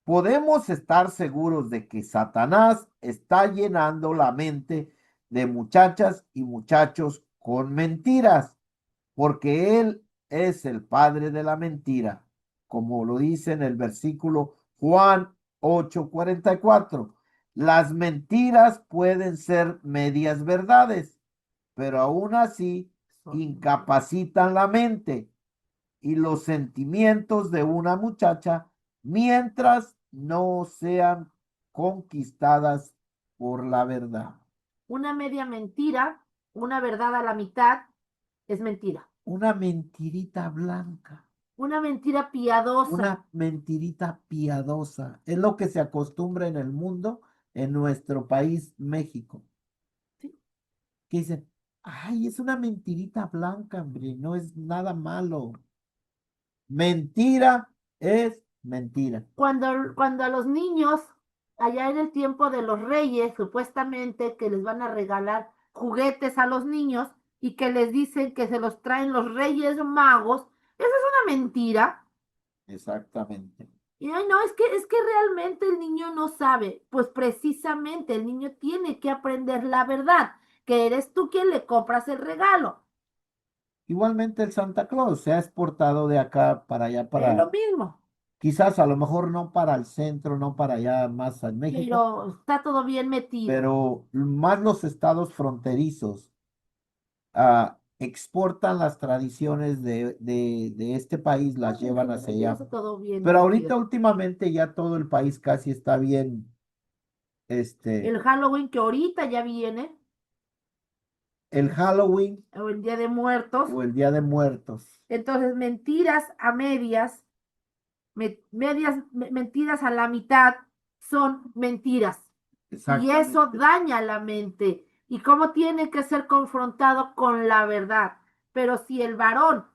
Podemos estar seguros de que Satanás está llenando la mente de muchachas y muchachos con mentiras, porque él es el padre de la mentira, como lo dice en el versículo Juan 8:44. Las mentiras pueden ser medias verdades, pero aún así incapacitan la mente y los sentimientos de una muchacha mientras no sean conquistadas por la verdad. Una media mentira, una verdad a la mitad, es mentira. Una mentirita blanca, Una mentira piadosa. una mentirita piadosa. Es lo que se acostumbra en el mundo, en nuestro país, México. ¿Sí? Que dicen, ay, es una mentirita blanca, hombre, no es nada malo. Mentira es mentira. Cuando a los niños, allá en el tiempo de los reyes, supuestamente que les van a regalar juguetes a los niños y que les dicen que se los traen los reyes magos, eso es una mentira. Exactamente. Y ay, no, es que realmente el niño no sabe. Pues precisamente el niño tiene que aprender la verdad, que eres tú quien le compras el regalo. Igualmente el Santa Claus se ha exportado de acá para allá, Es lo para, mismo, quizás a lo mejor no para el centro, no para allá más en México, pero está todo bien metido. pero más los estados fronterizos. exportan las tradiciones de este país, las llevan hacia allá. Eso todo bien Pero ahorita metido. últimamente ya todo el país casi está bien, El Halloween que ahorita ya viene, el Halloween o el Día de Muertos. o el Día de Muertos. Entonces, mentiras a medias, mentiras a la mitad son mentiras. Y eso Exactamente. daña la mente. Y cómo tiene que ser confrontado con la verdad. Pero si el varón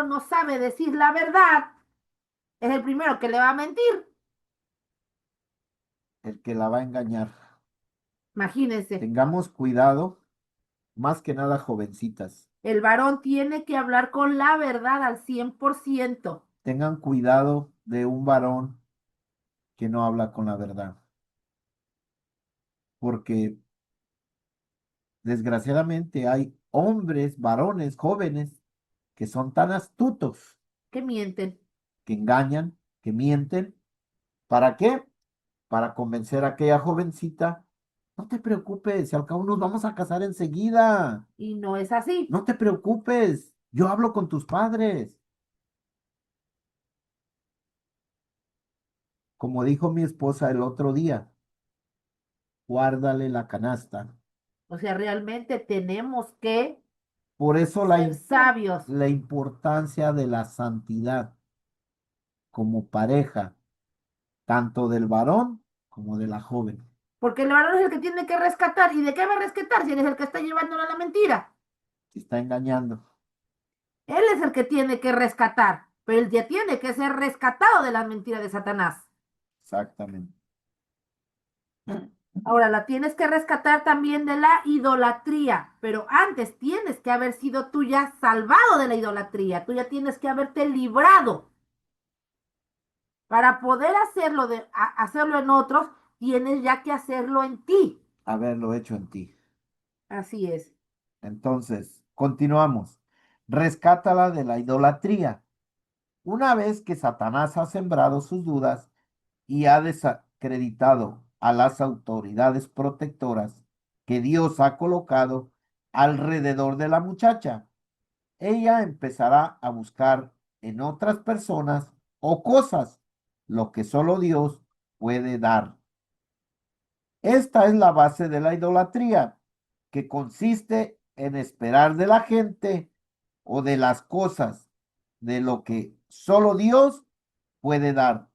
no sabe decir la verdad, es el primero que le va a mentir. El que la va a engañar. Imagínense, Tengamos cuidado, más que nada jovencitas. el varón tiene que hablar con la verdad al 100%. Tengan cuidado de un varón que no habla con la verdad, porque desgraciadamente hay hombres, varones, jóvenes, que son tan astutos, Que mienten. que engañan, que mienten. ¿Para qué? Para convencer a aquella jovencita. No te preocupes, si al cabo nos vamos a casar enseguida. Y no es así. No te preocupes, yo hablo con tus padres. Como dijo mi esposa el otro día, guárdale la canasta. O sea, realmente tenemos que Por eso ser sabios. la importancia de la santidad como pareja, tanto del varón como de la joven. Porque el varón es el que tiene que rescatar. ¿Y de qué va a rescatar si él es el que está llevándolo a la mentira? Si está engañando. Él es el que tiene que rescatar. Pero él ya tiene que ser rescatado de la mentira de Satanás. Exactamente. Ahora, la tienes que rescatar también de la idolatría, pero antes tienes que haber sido tú ya salvado de la idolatría, tú ya tienes que haberte librado. Para poder hacerlo, hacerlo en otros, tienes ya que hacerlo en ti. Haberlo hecho en ti. Así es. Entonces, continuamos. Rescátala de la idolatría. Una vez que Satanás ha sembrado sus dudas y ha desacreditado a las autoridades protectoras que Dios ha colocado alrededor de la muchacha, ella empezará a buscar en otras personas o cosas lo que solo Dios puede dar. Esta es la base de la idolatría, que consiste en esperar de la gente o de las cosas de lo que solo Dios puede dar.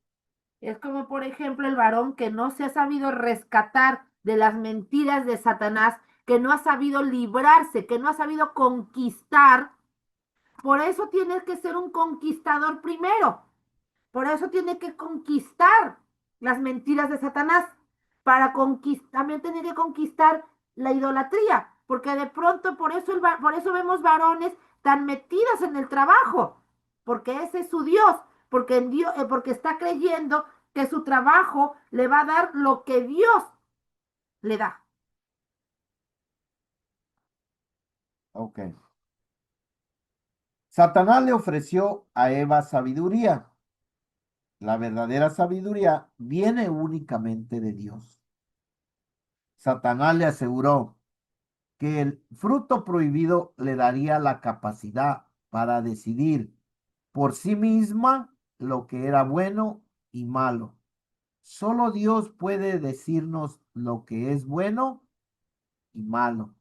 Es como, por ejemplo, el varón que no se ha sabido rescatar de las mentiras de Satanás, que no ha sabido librarse, que no ha sabido conquistar. Por eso tienes que ser un conquistador primero. Por eso tiene que conquistar las mentiras de Satanás. Para conquistar, también tiene que conquistar la idolatría. Porque de pronto por eso vemos varones tan metidos en el trabajo. Porque ese es su Dios. Porque, porque está creyendo que su trabajo le va a dar lo que Dios le da. Ok. Satanás le ofreció a Eva sabiduría. La verdadera sabiduría viene únicamente de Dios. Satanás le aseguró que el fruto prohibido le daría la capacidad para decidir por sí misma lo que era bueno y malo. Solo Dios puede decirnos lo que es bueno y malo.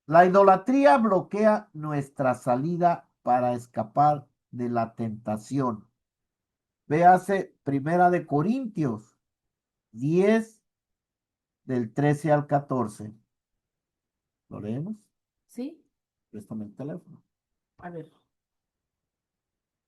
La idolatría bloquea nuestra salida para escapar de la tentación. Véase Primera de Corintios 10 del 13 al 14. ¿Lo leemos? ¿Sí? Préstame el teléfono. A ver.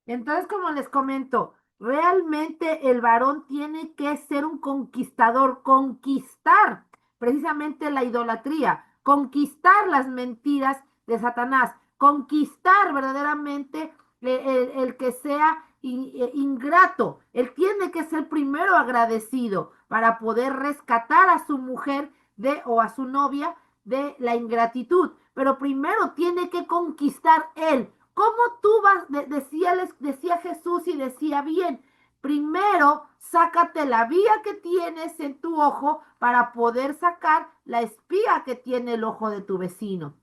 Entonces, como les comento, realmente el varón tiene que ser un conquistador, conquistar precisamente la idolatría, conquistar las mentiras de Satanás, conquistar verdaderamente el que sea ingrato. Él tiene que ser primero agradecido para poder rescatar a su mujer de o a su novia de la ingratitud. Pero primero tiene que conquistar él. ¿Cómo tú vas? Decía Jesús y decía bien, primero sácate la vía que tienes en tu ojo para poder sacar la espía que tiene el ojo de tu vecino.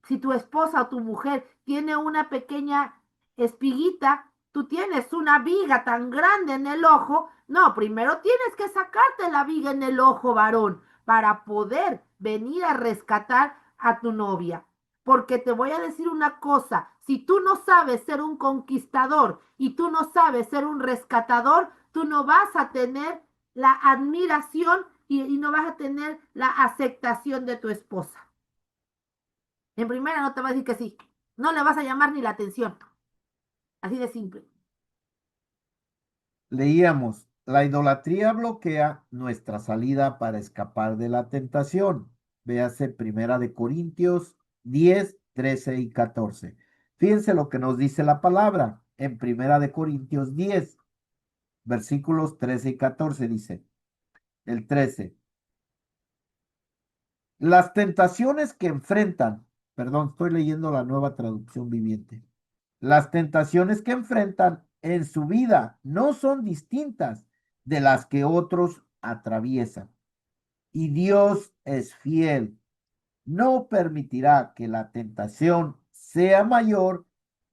Si tu esposa o tu mujer tiene una pequeña espiguita, tú tienes una viga tan grande en el ojo, no, primero tienes que sacarte la viga en el ojo, varón, para poder venir a rescatar a tu novia. Porque te voy a decir una cosa, si tú no sabes ser un conquistador y tú no sabes ser un rescatador, tú no vas a tener la admiración y no vas a tener la aceptación de tu esposa. En primera no te va a decir que sí, no le vas a llamar ni la atención, así de simple. Leíamos, la idolatría bloquea nuestra salida para escapar de la tentación. Véase Primera de Corintios 10, 13 y 14. Fíjense lo que nos dice la palabra en Primera de Corintios 10, versículos 13 y 14. Dice, el 13, las tentaciones que enfrentan, perdón, estoy leyendo la Nueva Traducción Viviente. Las tentaciones que enfrentan en su vida no son distintas de las que otros atraviesan. Y Dios es fiel. No permitirá que la tentación sea mayor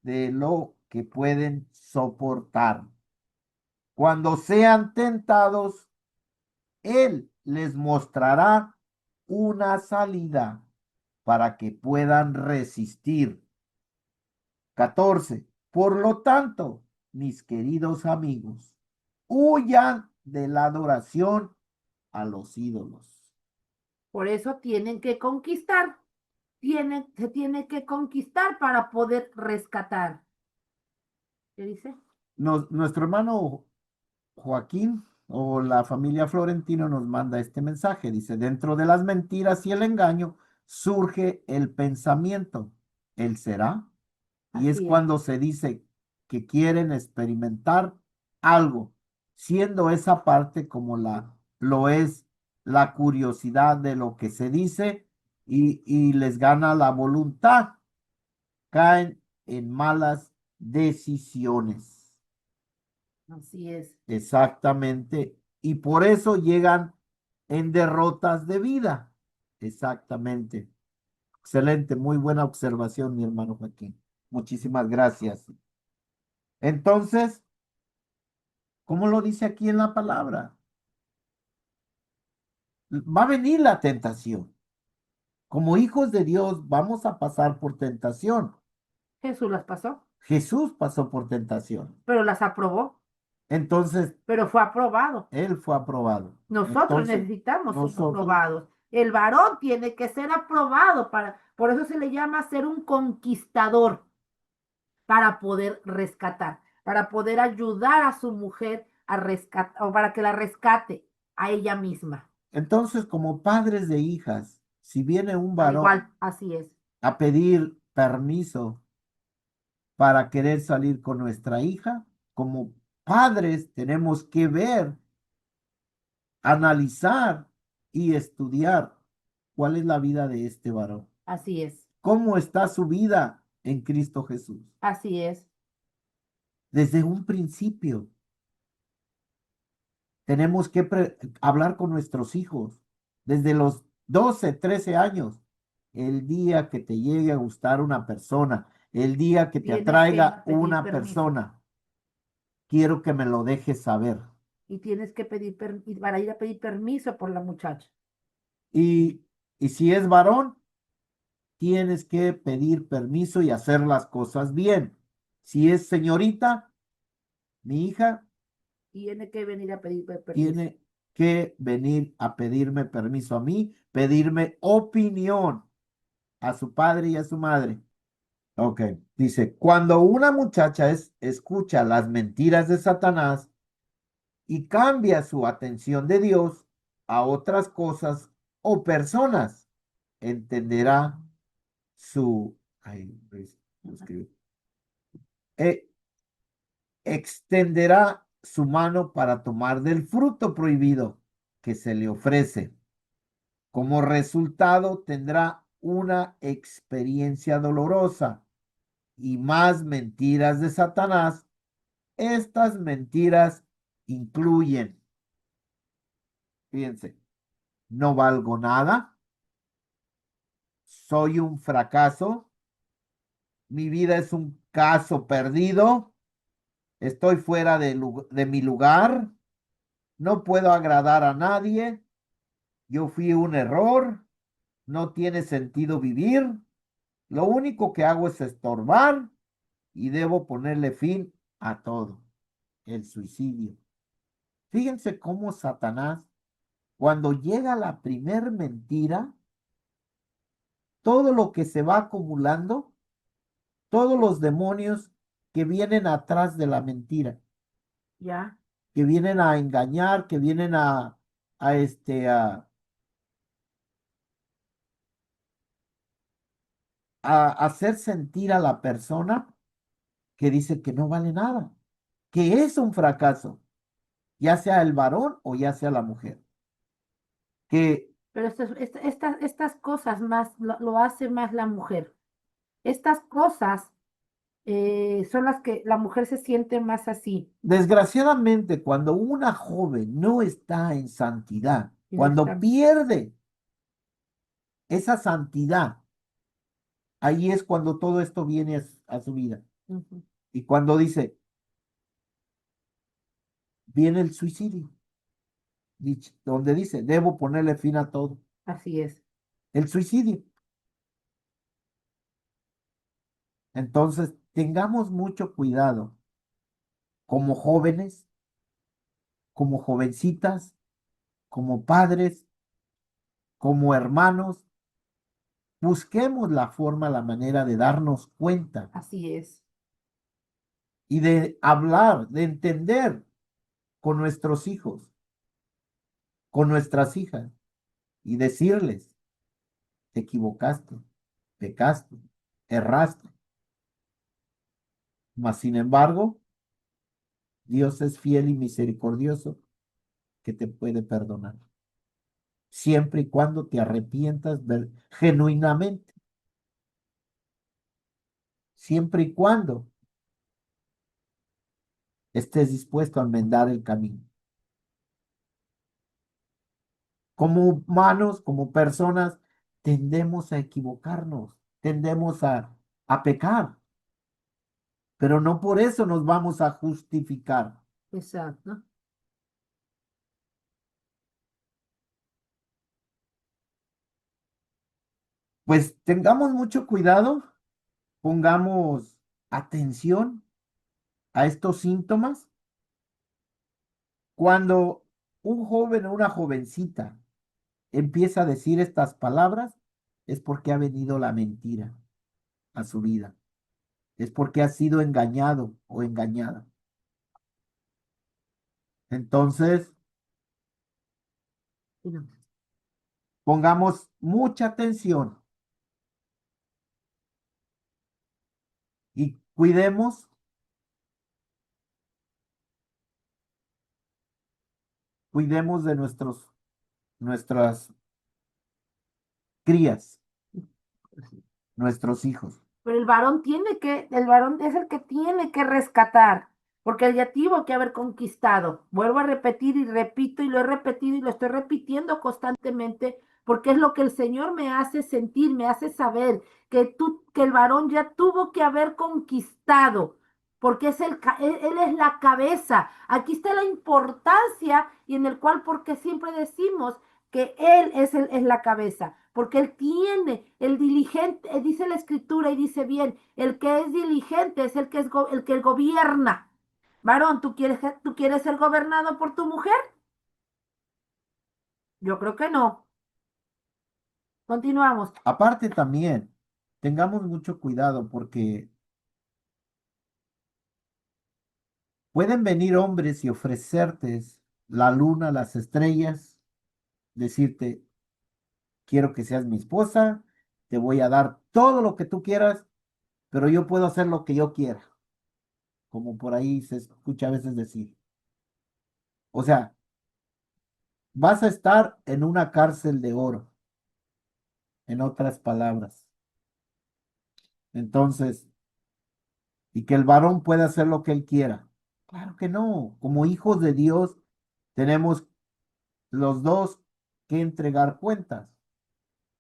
de lo que pueden soportar. Cuando sean tentados, Él les mostrará una salida para que puedan resistir. 14. Por lo tanto, mis queridos amigos, huyan de la adoración a los ídolos. Por eso tienen que conquistar, se tiene que conquistar para poder rescatar. ¿Qué dice? Nuestro hermano Joaquín o la familia Florentino nos manda este mensaje. Dice, dentro de las mentiras y el engaño surge el pensamiento. ¿Él será? Y es Así es, cuando se dice que quieren experimentar algo, siendo esa parte como lo es la curiosidad de lo que se dice y les gana la voluntad, caen en malas decisiones. así es. Exactamente. Y por eso llegan en derrotas de vida. Exactamente. Excelente, muy buena observación, mi hermano Joaquín. Muchísimas gracias. Entonces, ¿cómo lo dice aquí en la palabra? Va a venir la tentación. Como hijos de Dios vamos a pasar por tentación. Jesús las pasó, Jesús pasó por tentación. pero las aprobó, Entonces, pero fue aprobado. Él fue aprobado. Nosotros Entonces, necesitamos ser nosotros, aprobados. El varón tiene que ser aprobado por eso se le llama ser un conquistador, para poder rescatar, para poder ayudar a su mujer a rescatar, o para que la rescate a ella misma. entonces, como padres de hijas, si viene un Al varón igual, así es. a pedir permiso para querer salir con nuestra hija, como padres tenemos que ver, analizar y estudiar cuál es la vida de este varón, Así es, cómo está su vida en Cristo Jesús. así es, Desde un principio tenemos que hablar con nuestros hijos, desde los 12, 13 años, el día que te llegue a gustar una persona, el día que te tienes que ir atraiga a pedir una permiso persona, quiero que me lo dejes saber. y tienes que pedir para ir a pedir permiso por la muchacha. Y, y si es varón, tienes que pedir permiso y hacer las cosas bien. Si es señorita, mi hija Tiene que venir a pedir permiso. tiene que venir a pedirme permiso a mí, pedirme opinión a su padre y a su madre. Ok, dice, cuando una muchacha escucha las mentiras de Satanás y cambia su atención de Dios a otras cosas o personas, entenderá su, ay, lo escribí. Eh, extenderá su mano para tomar del fruto prohibido que se le ofrece. Como resultado, tendrá una experiencia dolorosa y más mentiras de Satanás. Estas mentiras incluyen, fíjense, no valgo nada, soy un fracaso, mi vida es un caso perdido, estoy fuera de mi lugar, no puedo agradar a nadie, yo fui un error, no tiene sentido vivir, lo único que hago es estorbar y debo ponerle fin a todo, el suicidio. Fíjense cómo Satanás, cuando llega la primer mentira, todo lo que se va acumulando, todos los demonios que vienen atrás de la mentira, Ya, que vienen a engañar, que vienen a, a hacer sentir a la persona que dice que no vale nada, que es un fracaso, ya sea el varón o ya sea la mujer, que pero estas cosas más lo hace más la mujer. Estas cosas son las que la mujer se siente más así. desgraciadamente cuando una joven no está en santidad, Y no cuando está. pierde esa santidad, ahí es cuando todo esto viene a su vida. Ujú. Y cuando dice, viene el suicidio, donde dice, debo ponerle fin a todo. Así es. El suicidio. Entonces, tengamos mucho cuidado como jóvenes, como jovencitas, como padres, como hermanos. Busquemos la forma, la manera de darnos cuenta Así es. y de hablar, de entender con nuestros hijos, con nuestras hijas y decirles, te equivocaste, pecaste, erraste. Mas, sin embargo, Dios es fiel y misericordioso que te puede perdonar, siempre y cuando te arrepientas genuinamente, siempre y cuando estés dispuesto a enmendar el camino. Como humanos, como personas, tendemos a equivocarnos, tendemos a pecar, pero no por eso nos vamos a justificar. Exacto. Pues tengamos mucho cuidado, pongamos atención a estos síntomas. Cuando un joven o una jovencita empieza a decir estas palabras, es porque ha venido la mentira a su vida, es porque ha sido engañado o engañada. Entonces, Y no. pongamos mucha atención y cuidemos de nuestras crías, nuestros hijos. Pero el varón es el que tiene que rescatar, porque él ya tuvo que haber conquistado. Vuelvo a repetir y repito y lo he repetido y lo estoy repitiendo constantemente, porque es lo que el Señor me hace sentir, me hace saber que el varón ya tuvo que haber conquistado, porque él es la cabeza. Aquí está la importancia y en el cual, porque siempre decimos que él es la cabeza, porque él tiene, el diligente, dice la escritura y dice bien, el que es diligente es el que gobierna. Varón, ¿tú quieres ser gobernado por tu mujer? Yo creo que no. Continuamos. Aparte también, tengamos mucho cuidado porque pueden venir hombres y ofrecerte la luna, las estrellas, decirte, quiero que seas mi esposa, te voy a dar todo lo que tú quieras, pero yo puedo hacer lo que yo quiera, como por ahí se escucha a veces decir. O sea, vas a estar en una cárcel de oro, en otras palabras. Entonces, y que el varón pueda hacer lo que él quiera. Claro que no. Como hijos de Dios, tenemos los dos que entregar cuentas,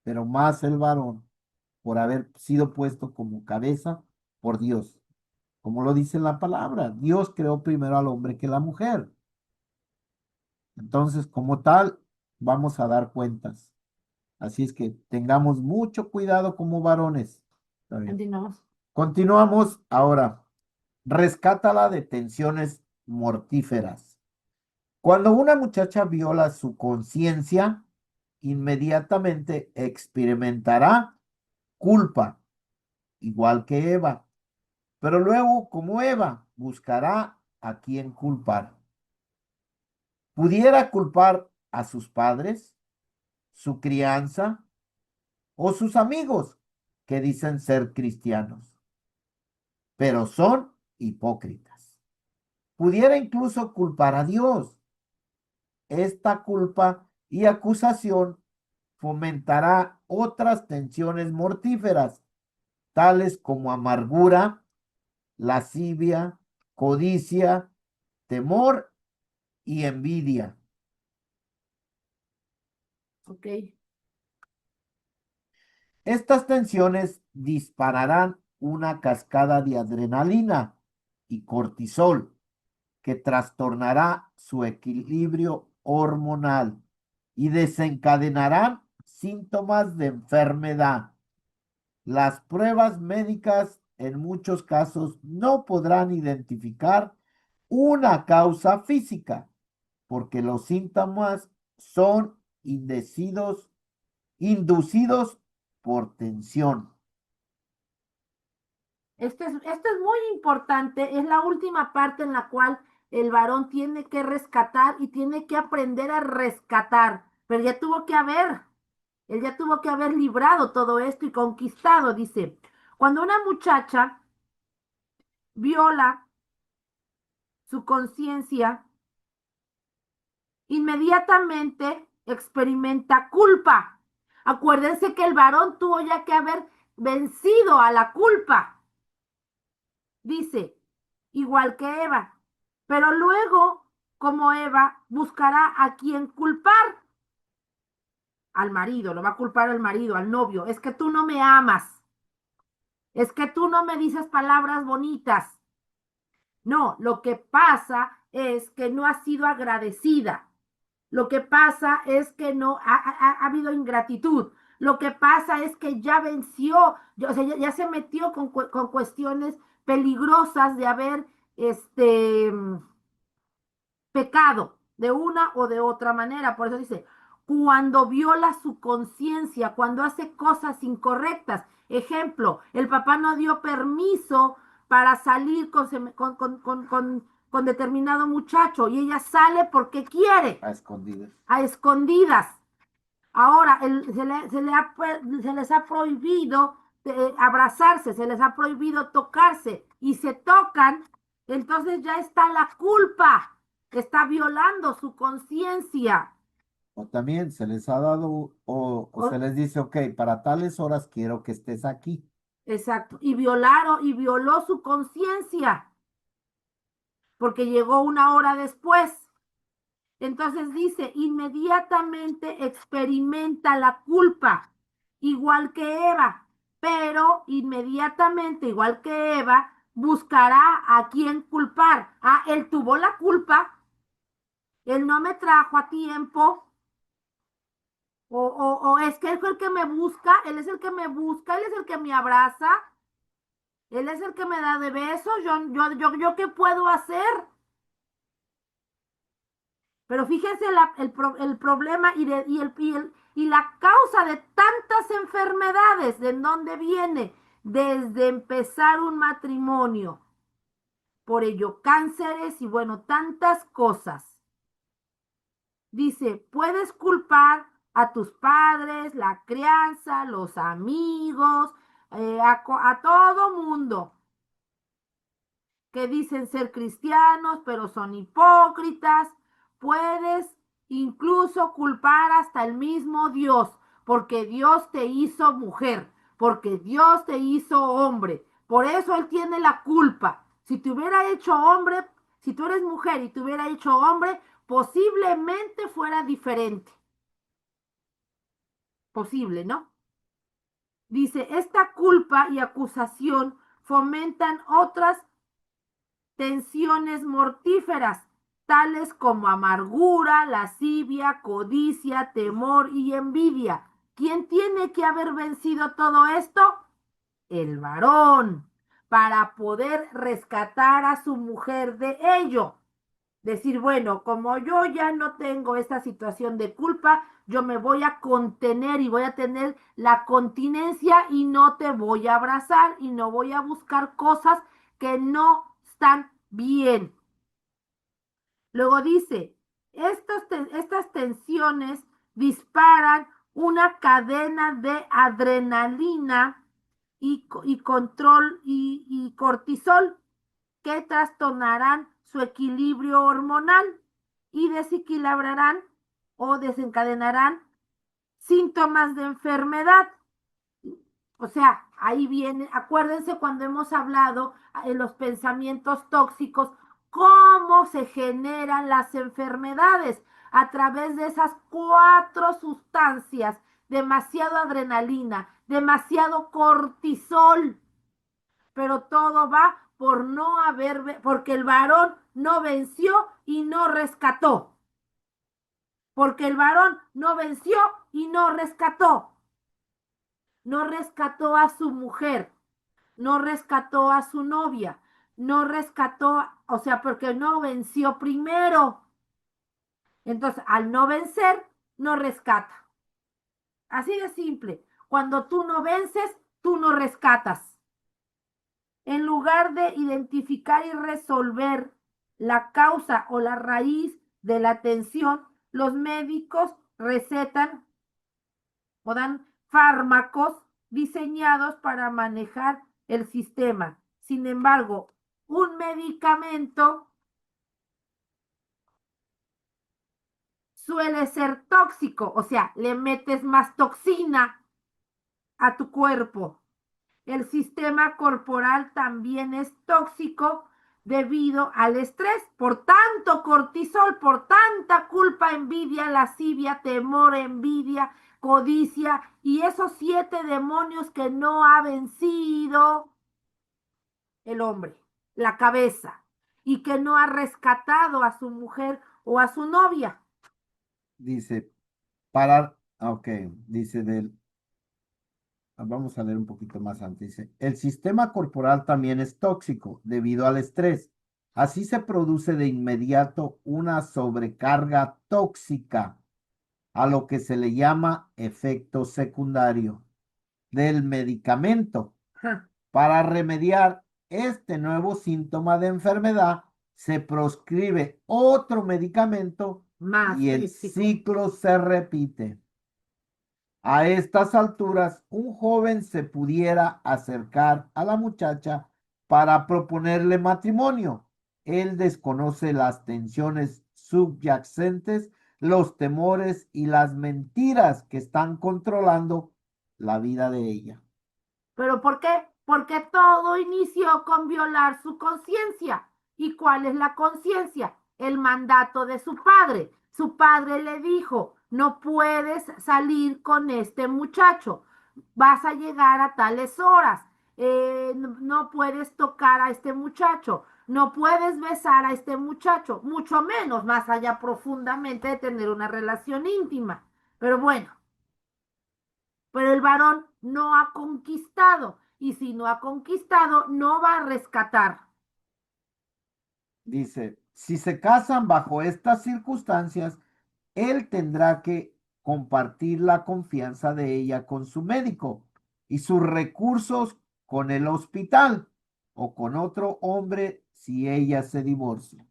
pero más el varón. por haber sido puesto como cabeza por Dios. Como lo dice la palabra, Dios creó primero al hombre que la mujer. Entonces, como tal, vamos a dar cuentas. Así es que tengamos mucho cuidado como varones. Está bien. Continuamos. Continuamos ahora. Rescátala de tensiones mortíferas. Cuando una muchacha viola su conciencia, inmediatamente experimentará culpa, igual que Eva. Pero luego, como Eva, buscará a quien culpar. Pudiera culpar a sus padres, su crianza o sus amigos que dicen ser cristianos, pero son hipócritas. Pudiera incluso culpar a Dios. Esta culpa y acusación fomentará otras tensiones mortíferas, tales como amargura, lascivia, codicia, temor y envidia. Ok. Estas tensiones dispararán una cascada de adrenalina y cortisol que trastornará su equilibrio hormonal y desencadenarán síntomas de enfermedad. Las pruebas médicas en muchos casos no podrán identificar una causa física porque los síntomas son inducidos por tensión. Esto es muy importante, es la última parte en la cual el varón tiene que rescatar y tiene que aprender a rescatar, pero él ya tuvo que haber librado todo esto y conquistado, dice, cuando una muchacha viola su conciencia, inmediatamente experimenta culpa. Acuérdense que el varón tuvo ya que haber vencido a la culpa, dice, igual que Eva. Pero luego, como Eva, buscará a quien culpar. Al marido, lo va a culpar al marido, al novio. Es que tú no me amas. Es que tú no me dices palabras bonitas. No, lo que pasa es que no ha sido agradecida. Lo que pasa es que no ha habido ingratitud. Lo que pasa es que ya venció, o sea, ya se metió con cuestiones peligrosas de haber pecado de una o de otra manera. Por eso dice, cuando viola su conciencia, cuando hace cosas incorrectas. Ejemplo, el papá no dio permiso para salir con determinado muchacho y ella sale porque quiere, A escondidas. a escondidas. Ahora se les ha prohibido abrazarse, se les ha prohibido tocarse y se tocan, entonces ya está la culpa, está violando su conciencia. O también se les ha dado o se les dice, ok, para tales horas quiero que estés aquí. Exacto, y violó su conciencia, porque llegó una hora después. Entonces dice, inmediatamente experimenta la culpa, igual que Eva, pero inmediatamente, igual que Eva, buscará a quien culpar. Ah, él tuvo la culpa, él no me trajo a tiempo, o es que él fue el que me busca, él es el que me busca, él es el que me abraza, él es el que me da de besos, yo ¿qué puedo hacer? Pero fíjense el problema y la causa de tantas enfermedades, ¿de dónde viene? Desde empezar un matrimonio. Por ello, cánceres y bueno, tantas cosas. Dice, puedes culpar a tus padres, la crianza, los amigos, a todo mundo que dicen ser cristianos, pero son hipócritas. Puedes incluso culpar hasta el mismo Dios, porque Dios te hizo mujer, porque Dios te hizo hombre. Por eso Él tiene la culpa. Si te hubiera hecho hombre, si tú eres mujer y te hubiera hecho hombre, posiblemente fuera diferente. Posible, ¿no? Dice, esta culpa y acusación fomentan otras tensiones mortíferas, tales como amargura, lascivia, codicia, temor y envidia. ¿Quién tiene que haber vencido todo esto? El varón, para poder rescatar a su mujer de ello. Decir, bueno, como yo ya no tengo esta situación de culpa, yo me voy a contener y voy a tener la continencia y no te voy a abrazar y no voy a buscar cosas que no están bien. Luego dice, estas tensiones disparan una cadena de adrenalina y control y cortisol que trastornarán su equilibrio hormonal y desequilibrarán o desencadenarán síntomas de enfermedad. O sea, ahí viene, acuérdense cuando hemos hablado en los pensamientos tóxicos, cómo se generan las enfermedades a través de esas cuatro sustancias, demasiado adrenalina, demasiado cortisol, pero todo va por no haber, porque el varón no venció y no rescató, porque el varón no venció y no rescató, no rescató a su mujer, no rescató a su novia, no rescató, o sea, porque no venció primero. Entonces, al no vencer, no rescata. Así de simple. Cuando tú no vences, tú no rescatas. En lugar de identificar y resolver la causa o la raíz de la tensión, los médicos recetan o dan fármacos diseñados para manejar el sistema. Sin embargo, un medicamento suele ser tóxico, o sea, le metes más toxina a tu cuerpo. El sistema corporal también es tóxico debido al estrés, por tanto cortisol, por tanta culpa, envidia, lascivia, temor, envidia, codicia y esos 7 demonios que no ha vencido el hombre, la cabeza, y que no ha rescatado a su mujer o a su novia. Dice, para, ok, dice del, vamos a leer un poquito más antes. Dice, el sistema corporal también es tóxico debido al estrés. Así se produce de inmediato una sobrecarga tóxica, a lo que se le llama efecto secundario del medicamento. Para remediar este nuevo síntoma de enfermedad, se proscribe otro medicamento Más y el tóxico. ciclo se repite. A estas alturas, un joven se pudiera acercar a la muchacha para proponerle matrimonio. Él desconoce las tensiones subyacentes, los temores y las mentiras que están controlando la vida de ella. ¿Pero por qué? Porque todo inició con violar su conciencia. ¿Y cuál es la conciencia? El mandato de su padre. Su padre le dijo, no puedes salir con este muchacho, vas a llegar a tales horas, no puedes tocar a este muchacho, no puedes besar a este muchacho, mucho menos más allá profundamente de tener una relación íntima. Pero bueno, pero el varón no ha conquistado y si no ha conquistado, no va a rescatar. Dice, si se casan bajo estas circunstancias, él tendrá que compartir la confianza de ella con su médico y sus recursos con el hospital o con otro hombre si ella se divorcia.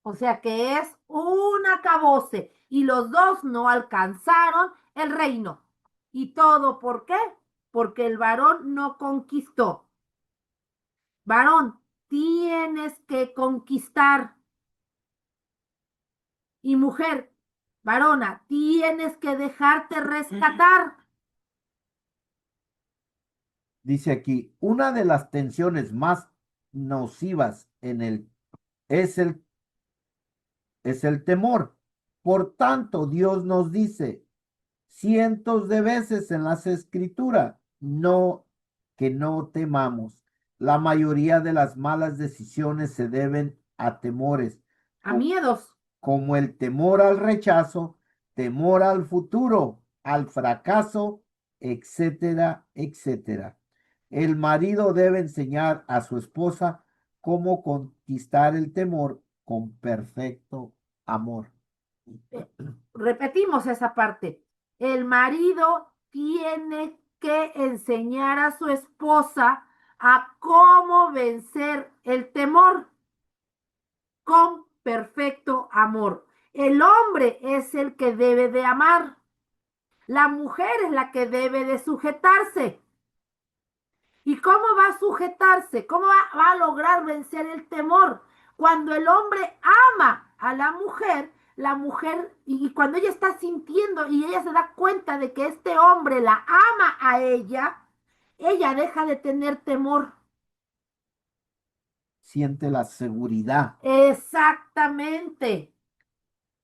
O sea que es un acabose y los dos no alcanzaron el reino. ¿Y todo por qué? Porque el varón no conquistó. Varón, tienes que conquistar. Y mujer, varona, tienes que dejarte rescatar. Dice aquí, una de las tensiones más nocivas es el, es el temor. Por tanto, Dios nos dice cientos de veces en las escrituras, no, que no temamos. La mayoría de las malas decisiones se deben a temores, a miedos. como el temor al rechazo, temor al futuro, al fracaso, etcétera, etcétera. El marido debe enseñar a su esposa cómo conquistar el temor con perfecto amor. Eh, Repetimos esa parte. El marido tiene que enseñar a su esposa a cómo vencer el temor con perfecto amor. El hombre es el que debe de amar. La mujer es la que debe de sujetarse. ¿Y cómo va a sujetarse? ¿Cómo va a lograr vencer el temor? Cuando el hombre ama a la mujer, y cuando ella está sintiendo y ella se da cuenta de que este hombre la ama a ella deja de tener temor. Siente la seguridad. Exactamente.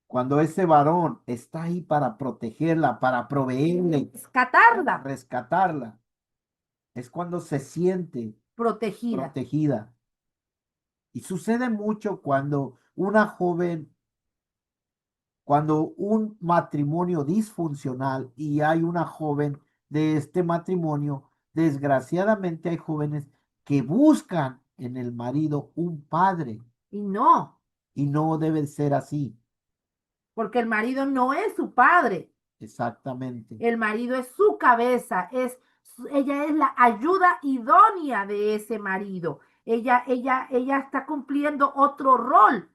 Cuando ese varón está ahí para protegerla, para proveerle, para Rescatarla, rescatarla, es cuando se siente protegida. protegida. Y sucede mucho cuando una joven, cuando un matrimonio disfuncional y hay una joven de este matrimonio, desgraciadamente hay jóvenes que buscan en el marido un padre Y no, y no debe ser así. porque el marido no es su padre. Exactamente. El marido es su cabeza, ella es la ayuda idónea de ese marido. Ella está cumpliendo otro rol.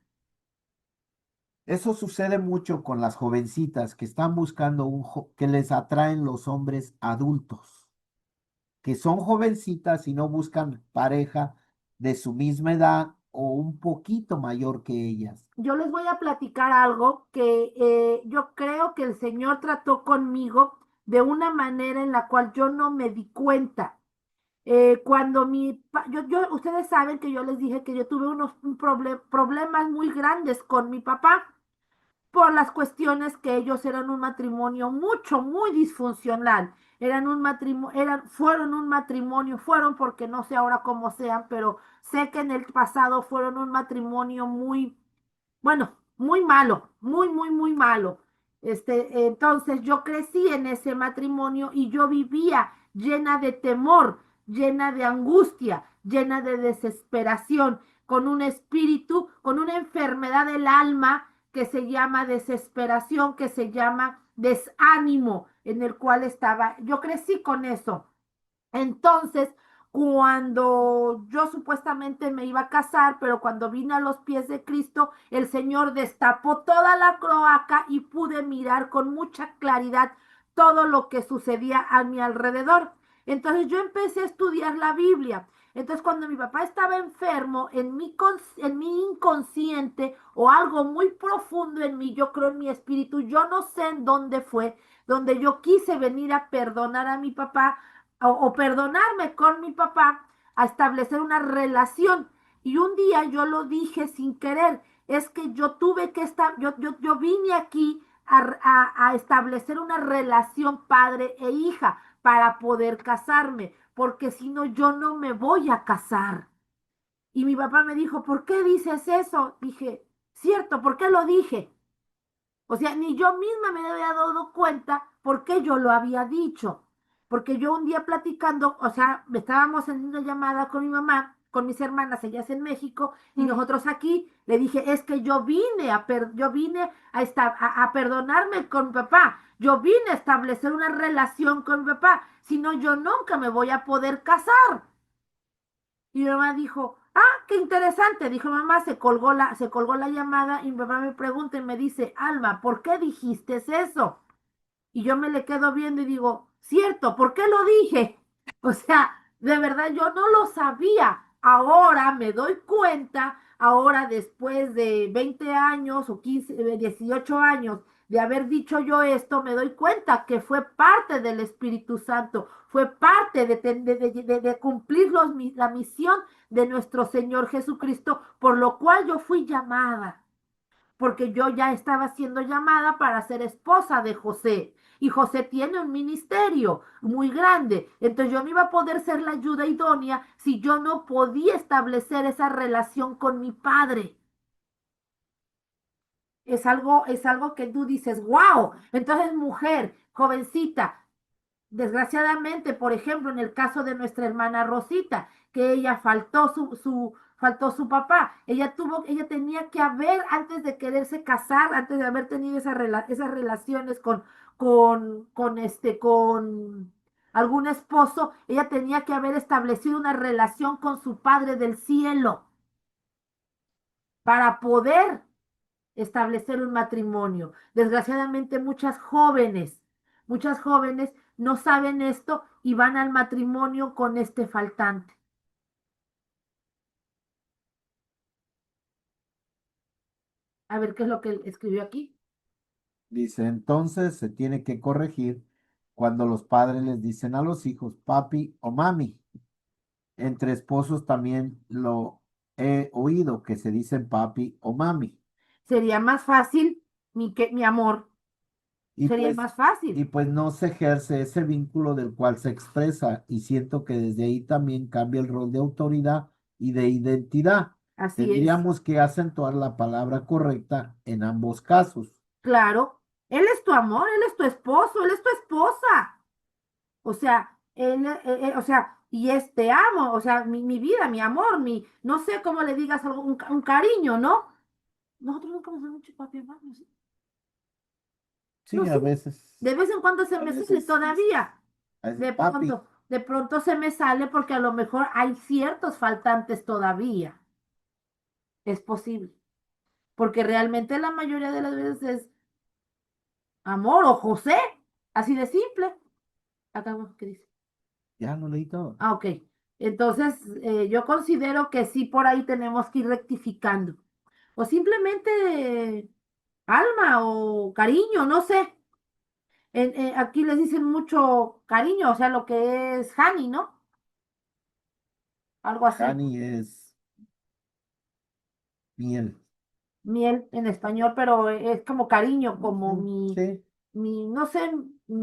Eso sucede mucho con las jovencitas que están buscando que les atraen los hombres adultos, que son jovencitas y no buscan pareja de su misma edad o un poquito mayor que ellas. Yo les voy a platicar algo que yo creo que el Señor trató conmigo de una manera en la cual yo no me di cuenta. Cuando ustedes saben que yo les dije que yo tuve problemas muy grandes con mi papá por las cuestiones que ellos eran un matrimonio muy disfuncional. Eran un matrimonio, fueron un matrimonio, fueron porque no sé ahora cómo sean, pero sé que en el pasado fueron un matrimonio muy, bueno, muy malo, muy malo. Entonces yo crecí en ese matrimonio y yo vivía llena de temor, llena de angustia, llena de desesperación, con un espíritu, con una enfermedad del alma que se llama desesperación, que se llama desánimo, en el cual estaba. Yo crecí con eso. Entonces, cuando yo supuestamente me iba a casar, pero cuando vine a los pies de Cristo, el Señor destapó toda la cloaca y pude mirar con mucha claridad todo lo que sucedía a mi alrededor. Entonces yo empecé a estudiar la Biblia. Entonces cuando mi papá estaba enfermo, en mi inconsciente o algo muy profundo en mí, yo creo en mi espíritu, yo no sé en dónde fue, donde yo quise venir a perdonar a mi papá o perdonarme con mi papá, a establecer una relación. Y un día yo lo dije sin querer, es que yo tuve que estar, yo vine aquí a establecer una relación padre e hija para poder casarme, porque si no, yo no me voy a casar. Y mi papá me dijo, ¿por qué dices eso? Dije, cierto, ¿por qué lo dije? O sea, ni yo misma me había dado cuenta por qué yo lo había dicho. Porque yo un día platicando, o sea, estábamos en una llamada con mi mamá, con mis hermanas, ellas en México, y nosotros aquí, le dije, es que yo vine a perdonarme con mi papá, yo vine a establecer una relación con mi papá, si no, yo nunca me voy a poder casar. Y mi mamá dijo, qué interesante. Dijo, mamá, se colgó la llamada y mi papá me pregunta y me dice, Alma, ¿por qué dijiste eso? Y yo me le quedo viendo y digo, cierto, ¿por qué lo dije? O sea, de verdad yo no lo sabía. Ahora me doy cuenta, ahora después de 20 años o 15, 18 años de haber dicho yo esto, me doy cuenta que fue parte del Espíritu Santo, fue parte de cumplir la misión de nuestro Señor Jesucristo, por lo cual yo fui llamada. porque yo ya estaba siendo llamada para ser esposa de José. Y José tiene un ministerio muy grande. Entonces yo no iba a poder ser la ayuda idónea si yo no podía establecer esa relación con mi padre. Es algo que tú dices, wow. Entonces, mujer, jovencita, desgraciadamente, por ejemplo, en el caso de nuestra hermana Rosita, que ella faltó su papá, ella tenía que haber, antes de quererse casar, antes de haber tenido esas relaciones con algún esposo, ella tenía que haber establecido una relación con su Padre del cielo para poder establecer un matrimonio. Desgraciadamente muchas jóvenes no saben esto y van al matrimonio con este faltante. A ver qué es lo que él escribió aquí. Dice, entonces se tiene que corregir cuando los padres les dicen a los hijos papi o mami. Entre esposos también lo he oído que se dicen papi o mami. Sería más fácil, mi amor, Y sería pues, más fácil. y pues no se ejerce ese vínculo del cual se expresa y siento que desde ahí también cambia el rol de autoridad y de identidad. Así es. Tendríamos que acentuar la palabra correcta en ambos casos. Claro, él es tu amor, él es tu esposo, él es tu esposa. O sea, o sea, y es te amo, o sea, mi vida, mi amor, no sé cómo le digas algo, un cariño, ¿no? Nosotros nunca hemos dicho papi, hermano, ¿sí? No Sí, sé, de vez en cuando se a me sale veces, todavía. a veces, papi, De pronto se me sale porque a lo mejor hay ciertos faltantes todavía. Es posible. Porque realmente la mayoría de las veces es amor o José. Así de simple. Acá, ¿qué dice? ya lo leí todo. Ah, ok. Entonces, yo considero que sí por ahí tenemos que ir rectificando. O simplemente alma o cariño, no sé. Aquí les dicen mucho cariño, o sea, lo que es Hani, ¿no? Algo así. Hani es miel. Miel en español, pero es como cariño, como Ujú, sí. no sé,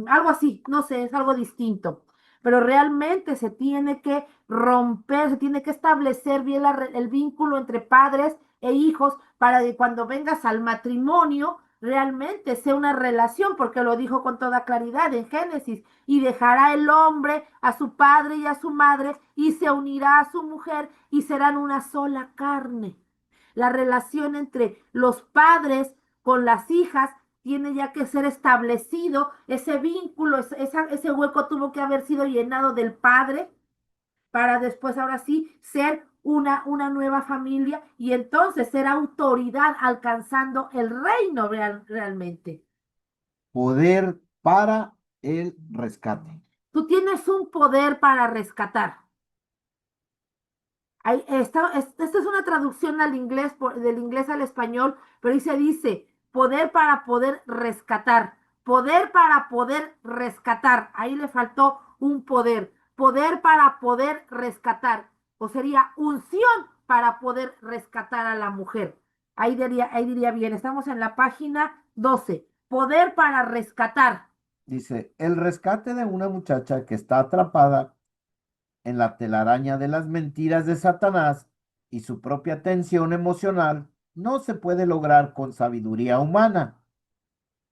algo así, no sé, es algo distinto. Pero realmente se tiene que romper, se tiene que establecer bien el vínculo entre padres e hijos para que cuando vengas al matrimonio realmente sea una relación, porque lo dijo con toda claridad en Génesis, y dejará el hombre a su padre y a su madre y se unirá a su mujer y serán una sola carne. La relación entre los padres con las hijas tiene ya que ser establecido, ese vínculo, ese hueco tuvo que haber sido llenado del padre para después ahora sí ser una nueva familia y entonces ser autoridad alcanzando el reino realmente. Poder para el rescate. Tú tienes un poder para rescatar. Esta es una traducción al inglés, del inglés al español, pero ahí se dice poder para poder rescatar, poder para poder rescatar. Ahí le faltó un poder para poder rescatar, o sería unción para poder rescatar a la mujer. Ahí diría bien, estamos en la página 12, poder para rescatar. Dice, el rescate de una muchacha que está atrapada en la telaraña de las mentiras de Satanás y su propia tensión emocional no se puede lograr con sabiduría humana.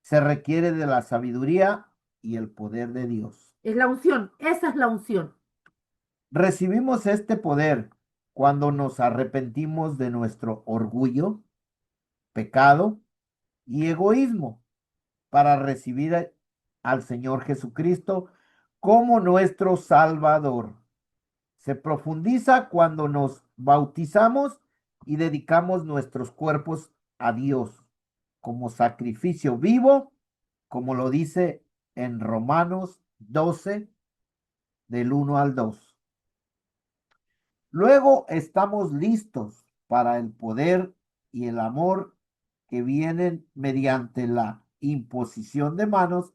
Se requiere de la sabiduría y el poder de Dios. Es la unción, esa es la unción. Recibimos este poder cuando nos arrepentimos de nuestro orgullo, pecado y egoísmo para recibir al Señor Jesucristo como nuestro Salvador. Se profundiza cuando nos bautizamos y dedicamos nuestros cuerpos a Dios como sacrificio vivo, como lo dice en Romanos 12, del 1 al 2. Luego estamos listos para el poder y el amor que vienen mediante la imposición de manos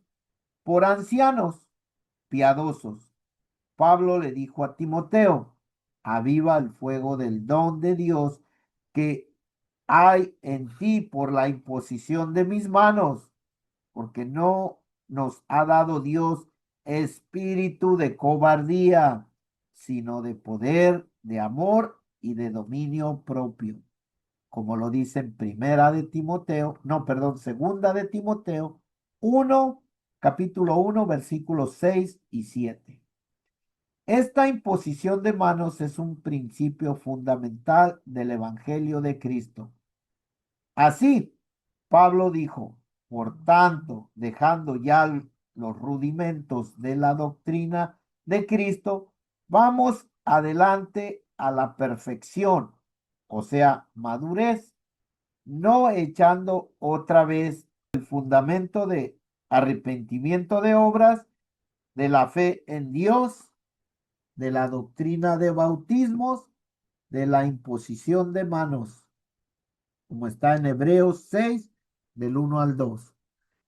por ancianos piadosos. Pablo le dijo a Timoteo, aviva el fuego del don de Dios que hay en ti por la imposición de mis manos, porque no nos ha dado Dios espíritu de cobardía, sino de poder, de amor y de dominio propio, como lo dice en primera de Timoteo, no, perdón, segunda de Timoteo 1, capítulo 1, versículos 6 y 7. Esta imposición de manos es un principio fundamental del Evangelio de Cristo. Así, Pablo dijo, por tanto, dejando ya los rudimentos de la doctrina de Cristo, vamos adelante a la perfección, o sea, madurez, no echando otra vez el fundamento de arrepentimiento de obras, de la fe en Dios, de la doctrina de bautismos, de la imposición de manos, como está en Hebreos 6, del 1 al 2.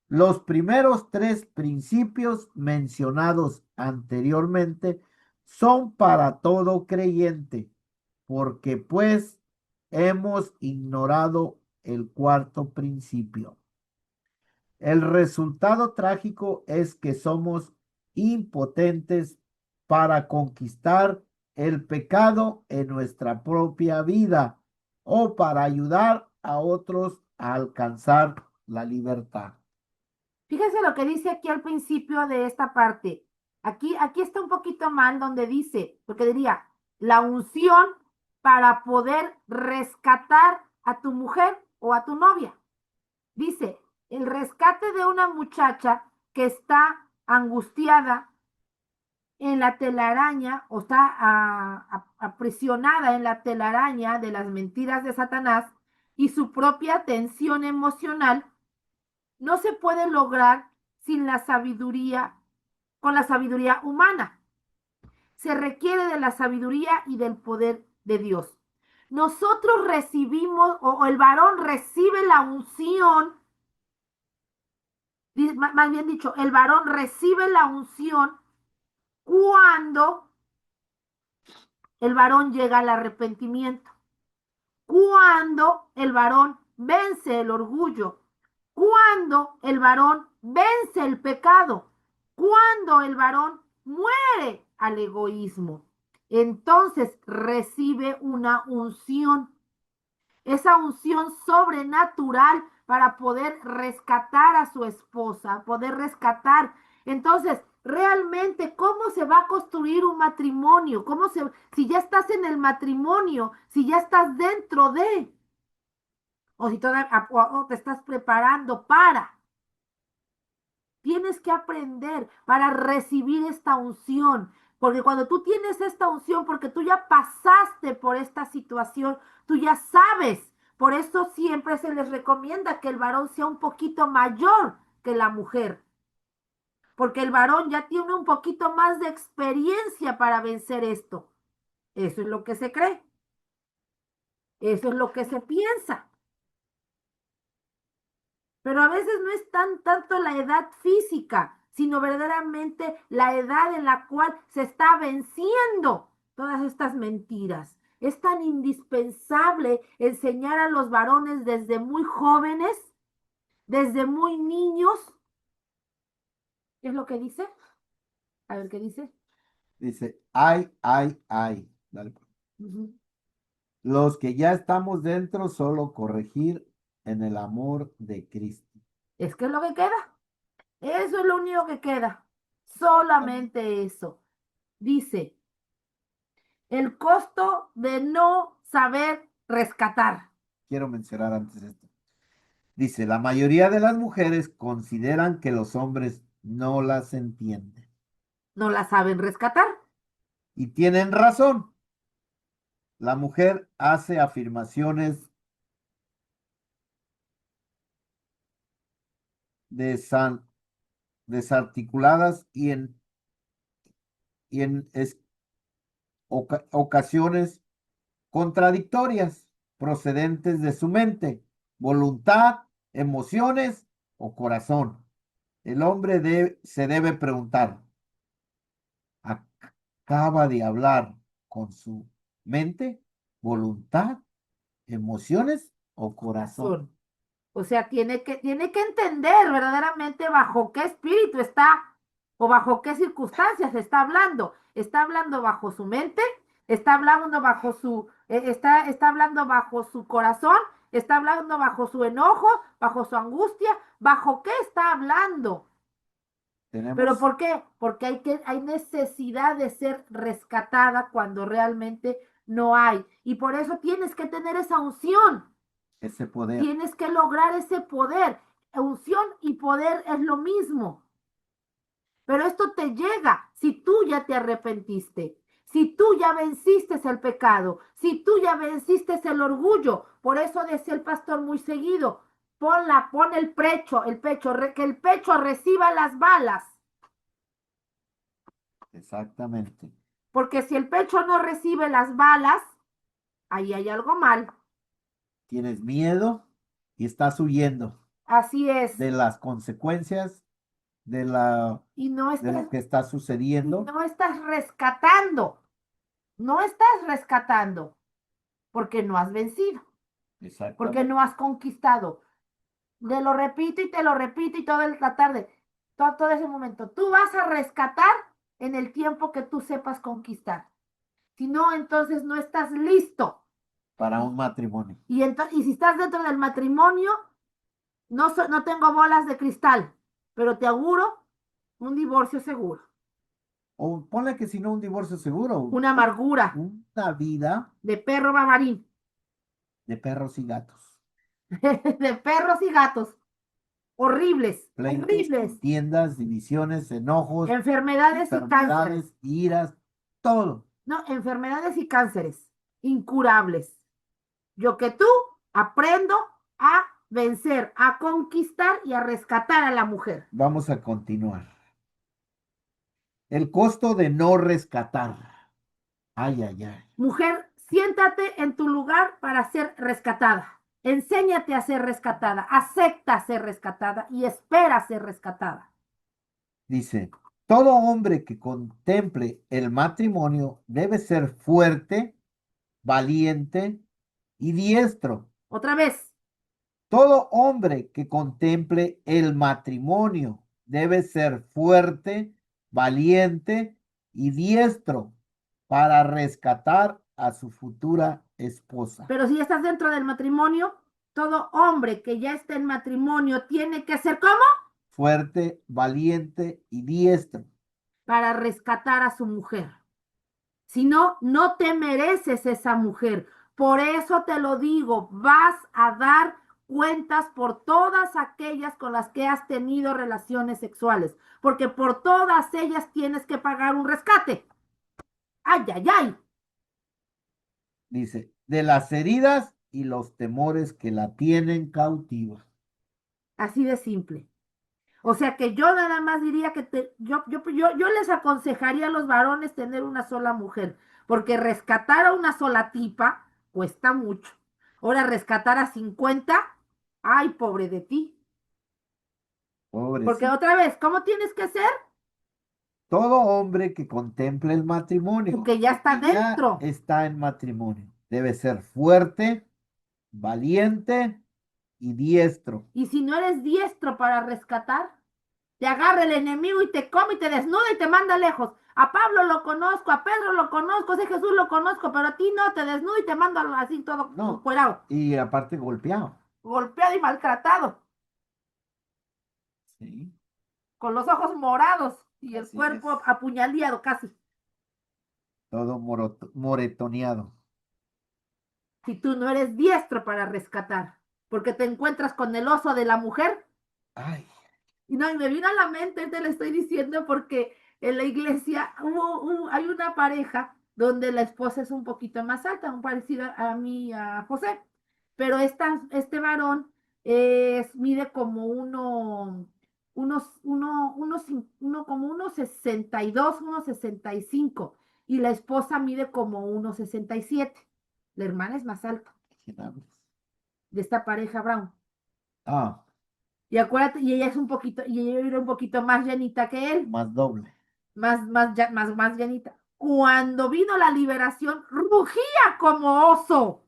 Los primeros tres principios mencionados anteriormente son para todo creyente, porque pues hemos ignorado el cuarto principio. El resultado trágico es que somos impotentes para conquistar el pecado en nuestra propia vida o para ayudar a otros a alcanzar la libertad. Fíjense lo que dice aquí al principio de esta parte. Aquí está un poquito mal donde dice, porque diría, la unción para poder rescatar a tu mujer o a tu novia. Dice, el rescate de una muchacha que está angustiada en la telaraña o está aprisionada en la telaraña de las mentiras de Satanás y su propia tensión emocional no se puede lograr sin la sabiduría, con la sabiduría humana. Se requiere de la sabiduría y del poder de Dios. Nosotros recibimos, o el varón recibe la unción, más bien dicho, el varón recibe la unción cuando el varón llega al arrepentimiento, cuando el varón vence el orgullo, cuando el varón vence el pecado, cuando el varón muere al egoísmo. Entonces recibe una unción, esa unción sobrenatural para poder rescatar a su esposa, poder rescatar. Entonces, realmente, ¿cómo se va a construir un matrimonio? Si ya estás en el matrimonio, si ya estás dentro de, o si todavía o te estás preparando para. Tienes que aprender para recibir esta unción. Porque cuando tú tienes esta unción, porque tú ya pasaste por esta situación, tú ya sabes. Por eso siempre se les recomienda que el varón sea un poquito mayor que la mujer. Porque el varón ya tiene un poquito más de experiencia para vencer esto. Eso es lo que se cree. Eso es lo que se piensa. Pero a veces no es tanto la edad física, sino verdaderamente la edad en la cual se está venciendo todas estas mentiras. Es tan indispensable enseñar a los varones desde muy jóvenes, desde muy niños. ¿Qué es lo que dice? A ver qué dice. Dice, ay. Dale, pues. Ujú. Los que ya estamos dentro, solo corregir en el amor de Cristo. Es que es lo que queda. Eso es lo único que queda. Solamente eso. Dice, el costo de no saber rescatar. Quiero mencionar antes esto. Dice, la mayoría de las mujeres consideran que los hombres no las entienden. No la saben rescatar. Y tienen razón. La mujer hace afirmaciones desan- desarticuladas y en ocasiones contradictorias, procedentes de su mente, voluntad, emociones o corazón. El hombre se debe preguntar, ¿acaba de hablar con su mente, voluntad, emociones o corazón. Corazón. O sea, tiene que entender verdaderamente bajo qué espíritu está o bajo qué circunstancias está hablando. Está hablando bajo su mente, está hablando bajo está hablando bajo su corazón, está hablando bajo su enojo, bajo su angustia, bajo qué está hablando. ¿Pero Tenemos por qué? Porque hay necesidad de ser rescatada cuando realmente no hay. Y por eso tienes que tener esa unción. ese poder. Tienes que lograr ese poder. Unción y poder es lo mismo. Pero esto te llega si tú ya te arrepentiste, si tú ya venciste el pecado, si tú ya venciste el orgullo. Por eso decía el pastor muy seguido, pon el pecho, que el pecho reciba las balas. Exactamente. Porque si el pecho no recibe las balas, ahí hay algo mal. Tienes miedo y estás huyendo Así es. de las consecuencias Y no de estás, lo que está y sucediendo. no estás rescatando. No estás rescatando porque no has vencido, porque Exactamente. no has conquistado. Te lo repito y te lo repito y toda la tarde, todo ese momento. Tú vas a rescatar en el tiempo que tú sepas conquistar. Si no, entonces no estás listo. Para un matrimonio. Y si estás dentro del matrimonio, no tengo bolas de cristal, pero te auguro un divorcio seguro, O ponle que si no un divorcio seguro, una amargura una vida de perro bavarín, de perros y gatos. de perros y gatos, horribles, Pleitos, horribles, contiendas, divisiones, enojos, enfermedades y cánceres, enfermedades, iras, todo. no, enfermedades y cánceres incurables. Yo que tú aprendo a vencer, a conquistar y a rescatar a la mujer. Vamos a continuar. El costo de no rescatar. Ay, ay, ay. Mujer, siéntate en tu lugar para ser rescatada. Enséñate a ser rescatada, acepta ser rescatada y espera ser rescatada. Dice, todo hombre que contemple el matrimonio debe ser fuerte, valiente y diestro. Otra vez, Todo hombre que contemple el matrimonio debe ser fuerte, valiente y diestro para rescatar a su futura esposa. pero si estás dentro del matrimonio, todo hombre que ya está en matrimonio tiene que ser ¿cómo? Fuerte, valiente y diestro. Para rescatar a su mujer. Si no, no te mereces esa mujer. Por eso te lo digo, vas a dar cuentas por todas aquellas con las que has tenido relaciones sexuales, porque por todas ellas tienes que pagar un rescate. Ay, ay, ay. Dice, de las heridas y los temores que la tienen cautiva. Así de simple. O sea que yo nada más diría que yo les aconsejaría a los varones tener una sola mujer, porque rescatar a una sola tipa cuesta mucho. Ahora rescatar a 50, ay, pobre de ti. Porque Pobrecito. otra vez, ¿cómo tienes que ser? Todo hombre que contemple el matrimonio, Porque ya está que ya dentro. está en matrimonio, debe ser fuerte, valiente y diestro. Y si no eres diestro para rescatar, te agarra el enemigo y te come y te desnuda y te manda lejos. A Pablo lo conozco, a Pedro lo conozco, a Jesús lo conozco, pero a ti no, te desnuda y te manda así todo No, encuerado, y aparte golpeado. golpeado y maltratado, Sí, con los ojos morados y el así cuerpo es. apuñaleado casi. Todo moretoneado. Si tú no eres diestro para rescatar, porque te encuentras con el oso de la mujer. Ay, Y no, y me vino a la mente, te lo estoy diciendo porque en la iglesia hay una pareja donde la esposa es un poquito más alta, un parecido a mí, a José, pero este varón mide como como unos 62, unos 65, y la esposa mide como unos 67. La hermana es más alta ¿quién hablas? de esta pareja Brown. Ah, Y acuérdate, y ella es un poquito, y ella era un poquito más llenita que él. más doble. Más llenita. Cuando vino la liberación, rugía como oso.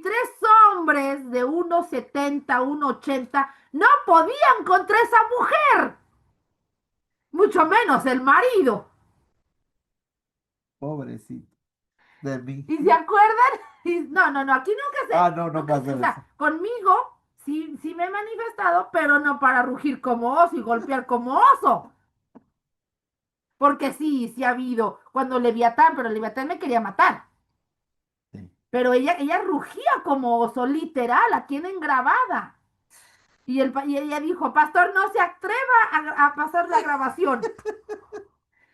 y tres hombres de 1,70, 1,80 no podían contra esa mujer, mucho menos el marido. Pobrecito de mí. ¿Y se acuerdan? No, no, no, aquí Ah, no, no pasa o eso. sea, conmigo sí, sí me he manifestado, pero no para rugir como oso y golpear como oso. Porque sí, sí ha habido cuando Leviatán, pero Leviatán me quería matar. Sí. Pero ella rugía como oso, literal, aquí en grabada. Y ella dijo, pastor, no se atreva a pasar la grabación.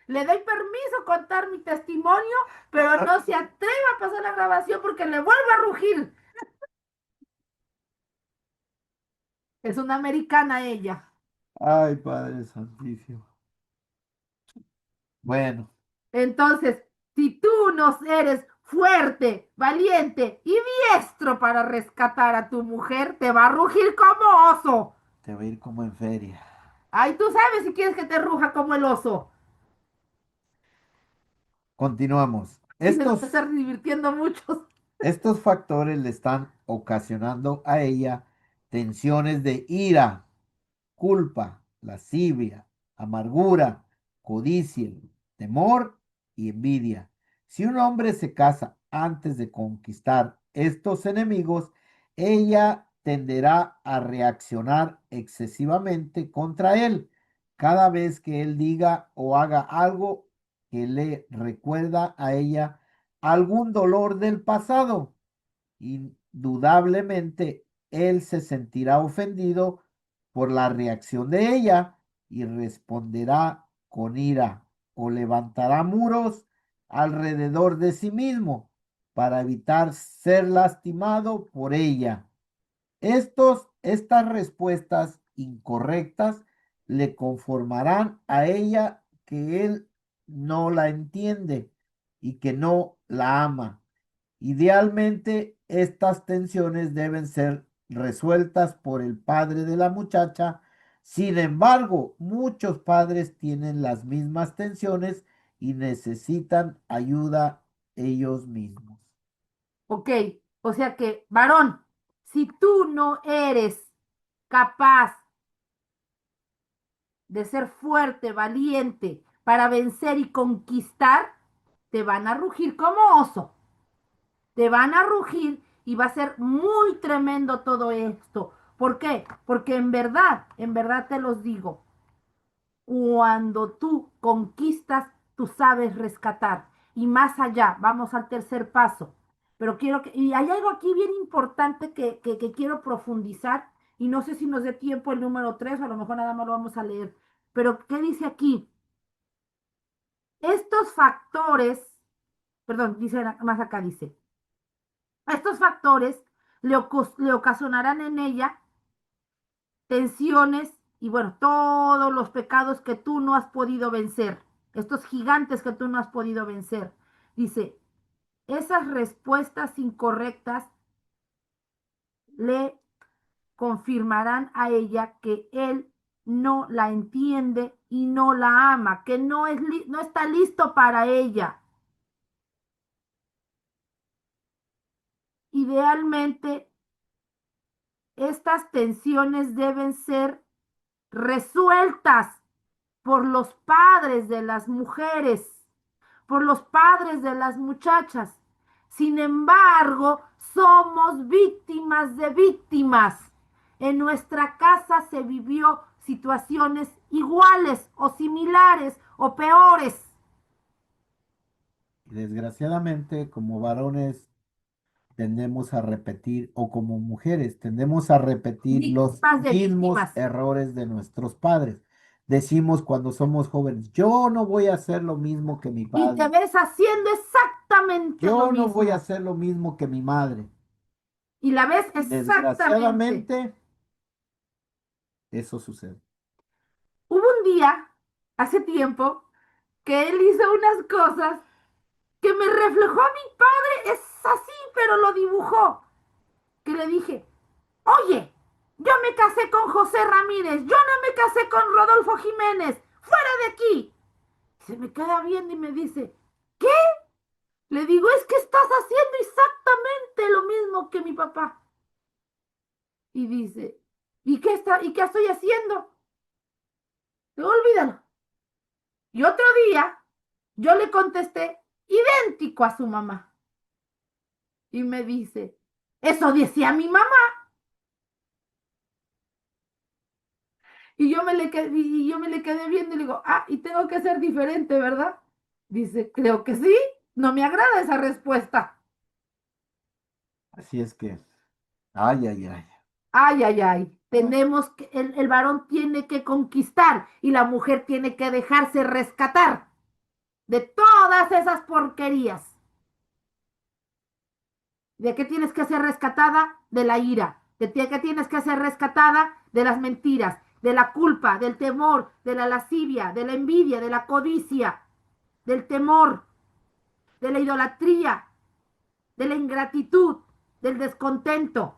Le doy permiso a contar mi testimonio, pero no se atreva a pasar la grabación porque le vuelvo a rugir. Es una americana ella. Ay, Padre Santísimo. Bueno, Entonces, si tú no eres fuerte, valiente y diestro para rescatar a tu mujer, te va a rugir como oso. te voy a ir como en feria. Ay, tú sabes si quieres que te ruja como el oso. Continuamos. Y se nos está divirtiendo mucho. Estos factores le están ocasionando a ella tensiones de ira, culpa, lascivia, amargura, codicia, temor y envidia. Si un hombre se casa antes de conquistar estos enemigos, ella tenderá a reaccionar excesivamente contra él cada vez que él diga o haga algo que le recuerda a ella algún dolor del pasado. Indudablemente, él se sentirá ofendido por la reacción de ella y responderá con ira o levantará muros alrededor de sí mismo para evitar ser lastimado por ella. Estas respuestas incorrectas le conformarán a ella que él no la entiende y que no la ama. Idealmente, estas tensiones deben ser resueltas por el padre de la muchacha. Sin embargo, muchos padres tienen las mismas tensiones y necesitan ayuda ellos mismos. Ok, o sea que, varón, si tú no eres capaz de ser fuerte, valiente, para vencer y conquistar, te van a rugir como oso. Te van a rugir y va a ser muy tremendo todo esto. ¿Por qué? Porque en verdad te los digo, cuando tú conquistas, tú sabes rescatar. Y más allá, vamos al tercer paso. Pero quiero que, y hay algo aquí bien importante que quiero profundizar, y no sé si nos dé tiempo el número 3, o a lo mejor nada más lo vamos a leer. Pero, ¿qué dice aquí? Estos factores, perdón, dice más acá, dice, estos factores le ocasionarán en ella tensiones y bueno, todos los pecados que tú no has podido vencer, estos gigantes que tú no has podido vencer. Dice, esas respuestas incorrectas le confirmarán a ella que él no la entiende y no la ama, que no está listo para ella. Idealmente, estas tensiones deben ser resueltas por los padres de las mujeres, por los padres de las muchachas. Sin embargo, somos víctimas de víctimas. En nuestra casa se vivió situaciones iguales o similares o peores. Y desgraciadamente, como varones, tendemos a repetir, o como mujeres, tendemos a repetir los Víctimas de mismos víctimas. errores de nuestros padres. Decimos cuando somos jóvenes, yo no voy a hacer lo mismo que mi Y te padre, ves haciendo exactamente lo yo no voy a mismo. hacer lo mismo que mi madre. Y la ves Y exactamente. desgraciadamente, eso sucede. Hubo un día, hace tiempo, que él hizo unas cosas que me reflejó a mi padre, es así, pero lo dibujó. Que le dije, oye, yo me casé con José Ramírez, yo no me casé con Rodolfo Jiménez, fuera de aquí. Se me queda viendo y me dice, ¿qué? Le digo, es que estás haciendo exactamente lo mismo mismo que mi papá. Y dice, ¿y qué estoy haciendo? Digo, olvídalo. Y otro día yo le contesté idéntico a su mamá. Y me dice, eso decía mi mamá. Y yo me le quedé viendo y le digo, y tengo que ser diferente, ¿verdad? Dice, creo que sí. No me agrada esa respuesta. Así es que, ay, ay, ay. Ay, ay, ay. El varón tiene que conquistar y la mujer tiene que dejarse rescatar de todas esas porquerías. ¿De qué tienes que ser rescatada? De la ira. ¿De qué tienes que ser rescatada? De las mentiras, de la culpa, del temor, de la lascivia, de la envidia, de la codicia, del temor, de la idolatría, de la ingratitud, del descontento.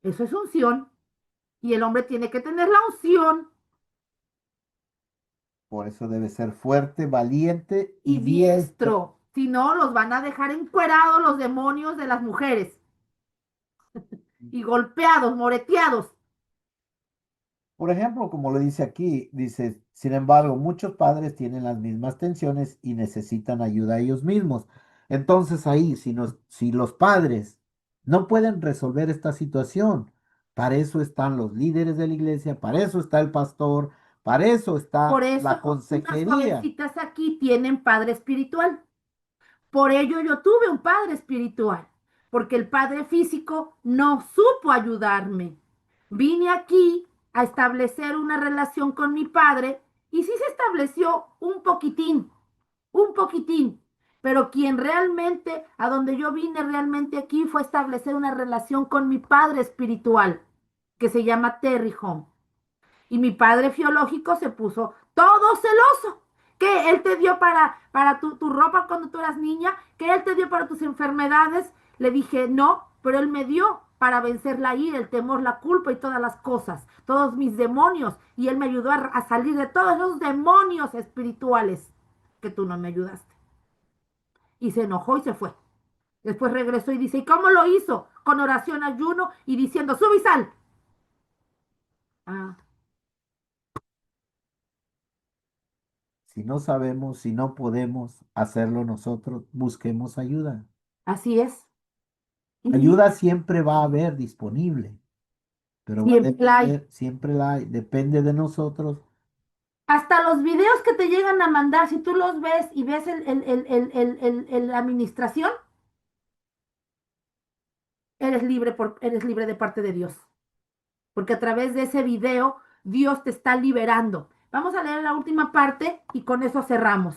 Eso es unción. Y el hombre tiene que tener la unción Por eso debe ser fuerte, valiente y y diestro. diestro. Si no, los van a dejar encuerados los demonios de las mujeres y golpeados, moreteados. Por ejemplo, como lo dice aquí, dice, sin embargo, muchos padres tienen las mismas tensiones y necesitan ayuda a ellos mismos. Entonces ahí, si los padres no pueden resolver esta situación, para eso están los líderes de la iglesia, para eso está el pastor, para eso Por está la eso, unas consejería. jovencitas aquí tienen padre espiritual. Por ello yo tuve un padre espiritual, porque el padre físico no supo ayudarme. Vine aquí a establecer una relación con mi padre y sí se estableció un poquitín. Pero quien realmente, a donde yo vine realmente aquí fue establecer una relación con mi padre espiritual, que se llama Terry Home. Y mi padre biológico se puso todo celoso. Que él te dio para tu ropa cuando tú eras niña, que él te dio para tus enfermedades. Le dije, no, pero él me dio para vencer la ira, el temor, la culpa y todas las cosas, todos mis demonios. Y él me ayudó a salir de todos los demonios espirituales que tú no me ayudaste. Y se enojó y se fue. Después regresó y dice, ¿y cómo lo hizo? Con oración, ayuno y diciendo, sub y sal. Ah, Si no sabemos, si no podemos hacerlo nosotros, busquemos ayuda. así es. Y Ayuda siempre va a haber disponible, pero va a siempre la hay. depender, siempre la hay, depende de nosotros. Hasta los videos que te llegan a mandar, si tú los ves y ves la administración, eres libre de parte de Dios. Porque a través de ese video, Dios te está liberando. Vamos a leer la última parte y con eso cerramos.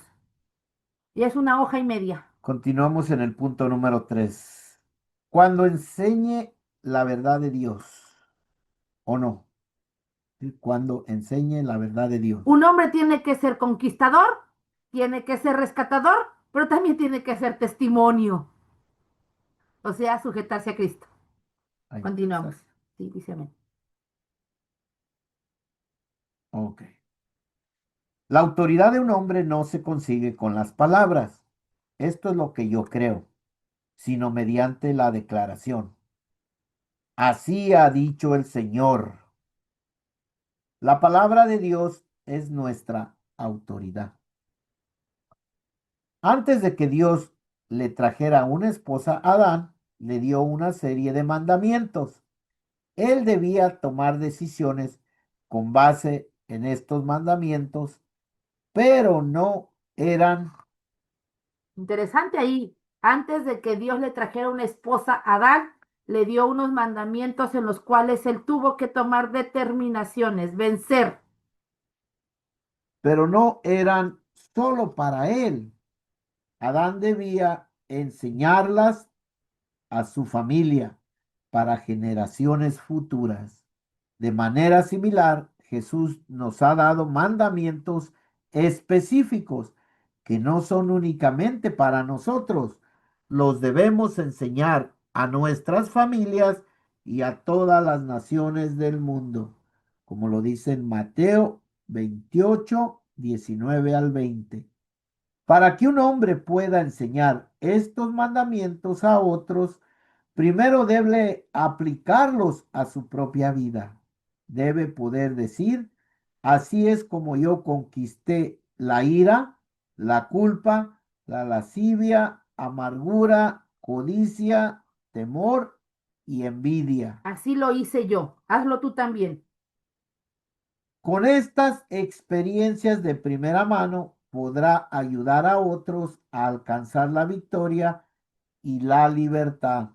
Y es una hoja y media. Continuamos en el punto número 3. Cuando enseñe la verdad de Dios, o no, ¿sí? Cuando enseñe la verdad de Dios. Un hombre tiene que ser conquistador, tiene que ser rescatador, pero también tiene que ser testimonio. O sea, sujetarse a Cristo. Ahí Continuamos. está. Sí, dice amén. Ok. La autoridad de un hombre no se consigue con las palabras. Esto es lo que yo creo, sino mediante la declaración. Así ha dicho el Señor. La palabra de Dios es nuestra autoridad. Antes de que Dios le trajera una esposa a Adán, le dio una serie de mandamientos. Él debía tomar decisiones con base en estos mandamientos, pero no eran, Interesante ahí. Antes de que Dios le trajera una esposa a Adán, le dio unos mandamientos en los cuales él tuvo que tomar determinaciones, vencer. pero no eran solo para él. Adán debía enseñarlas a su familia para generaciones futuras. De manera similar, Jesús nos ha dado mandamientos específicos que no son únicamente para nosotros. Los debemos enseñar a nuestras familias y a todas las naciones del mundo, como lo dice en Mateo 28, 19 al 20. Para que un hombre pueda enseñar estos mandamientos a otros, primero debe aplicarlos a su propia vida. Debe poder decir, así es como yo conquisté la ira, la culpa, la lascivia, amargura, codicia, temor y envidia. Así lo hice yo. Hazlo tú también. Con estas experiencias de primera mano podrá ayudar a otros a alcanzar la victoria y la libertad.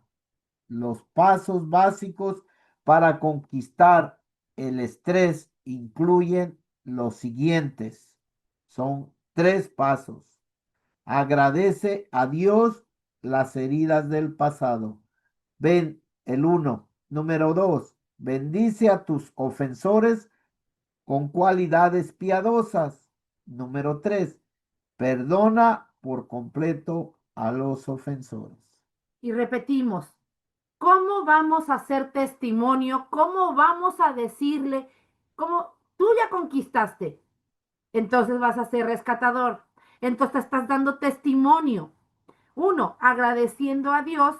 Los pasos básicos para conquistar el estrés incluyen los siguientes. Son tres pasos. Agradece a Dios las heridas del pasado. Ven el uno. Número dos. Bendice a tus ofensores con cualidades piadosas. Número tres. Perdona por completo a los ofensores. Y repetimos, ¿cómo vamos a hacer testimonio? ¿Cómo vamos a decirle? ¿Cómo tú ya conquistaste? Entonces vas a ser rescatador. Entonces estás dando testimonio. Uno, agradeciendo a Dios